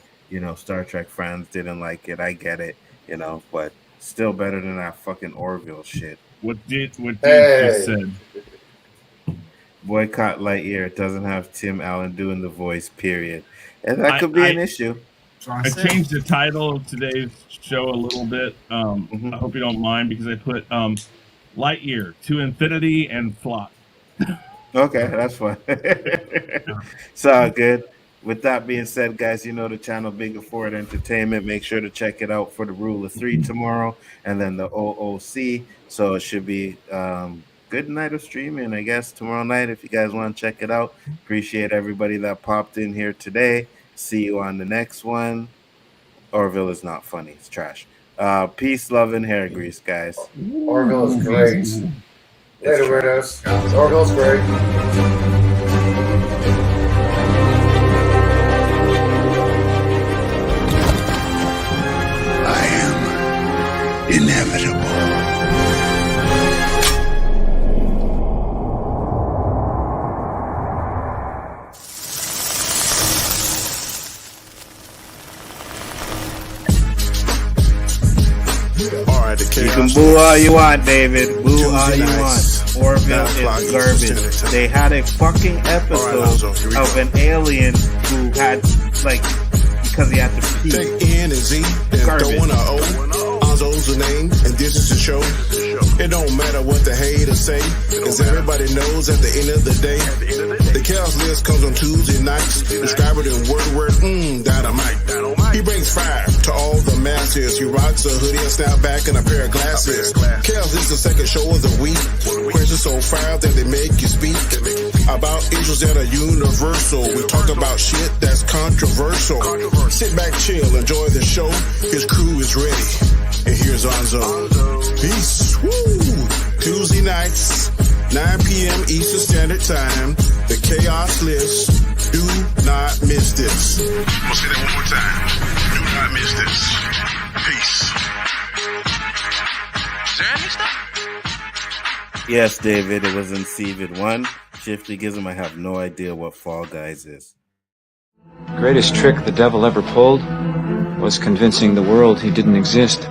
Star Trek fans didn't like it. I get it, but still better than that fucking Orville shit. What just said? Boycott Lightyear. It doesn't have Tim Allen doing the voice, period. And that could be an issue. I changed the title of today's show a little but. I hope you don't mind because I put Lightyear to Infinity and Flop. Okay, that's fine. It's all good. With that being said, guys, the channel Biggaford Entertainment. Make sure to check it out for the Rule of Three tomorrow, and then the OOC. So it should be good night of streaming, I guess, tomorrow night if you guys want to check it out. Appreciate everybody that popped in here today. See you on the next one. Orville is not funny. It's trash. Peace, love, and hair grease, guys. Orville is great. Later, weirdos. Orville's great. I am inevitable. Alright, the You can Chaos boo List. all you want, David. Boo Tuesday all you nights, want. Orville 9 o'clock is Eastern garbage. Standard Time. They had a fucking episode Alzo, here we of go. an alien who had, like, because he had to pee. Take N and Z, then Garbage. throw in a O. Onzo's the name, and this is the show. It don't matter what the haters say, cause everybody knows at the end of the day, the Chaos List comes on Tuesday nights. Describe it in word, dynamite. He brings fire to all the masses. He rocks a hoodie, a snapback, and a pair of glasses. Chaos List is the second show of the week. Questions so fire that they make you speak about issues that are universal. We talk about shit that's controversial. Sit back, chill, enjoy the show. His crew is ready. And here's Onzo. Peace. Woo! Tuesday nights, 9 p.m. Eastern Standard Time. The Chaos List. Do not miss this. I'm gonna say that one more time. Do not miss this. Peace. Is there any stuff? Yes, David, it was in Seavid 1. Shifty Gizm, I have no idea what Fall Guys is. The greatest trick the devil ever pulled was convincing the world he didn't exist.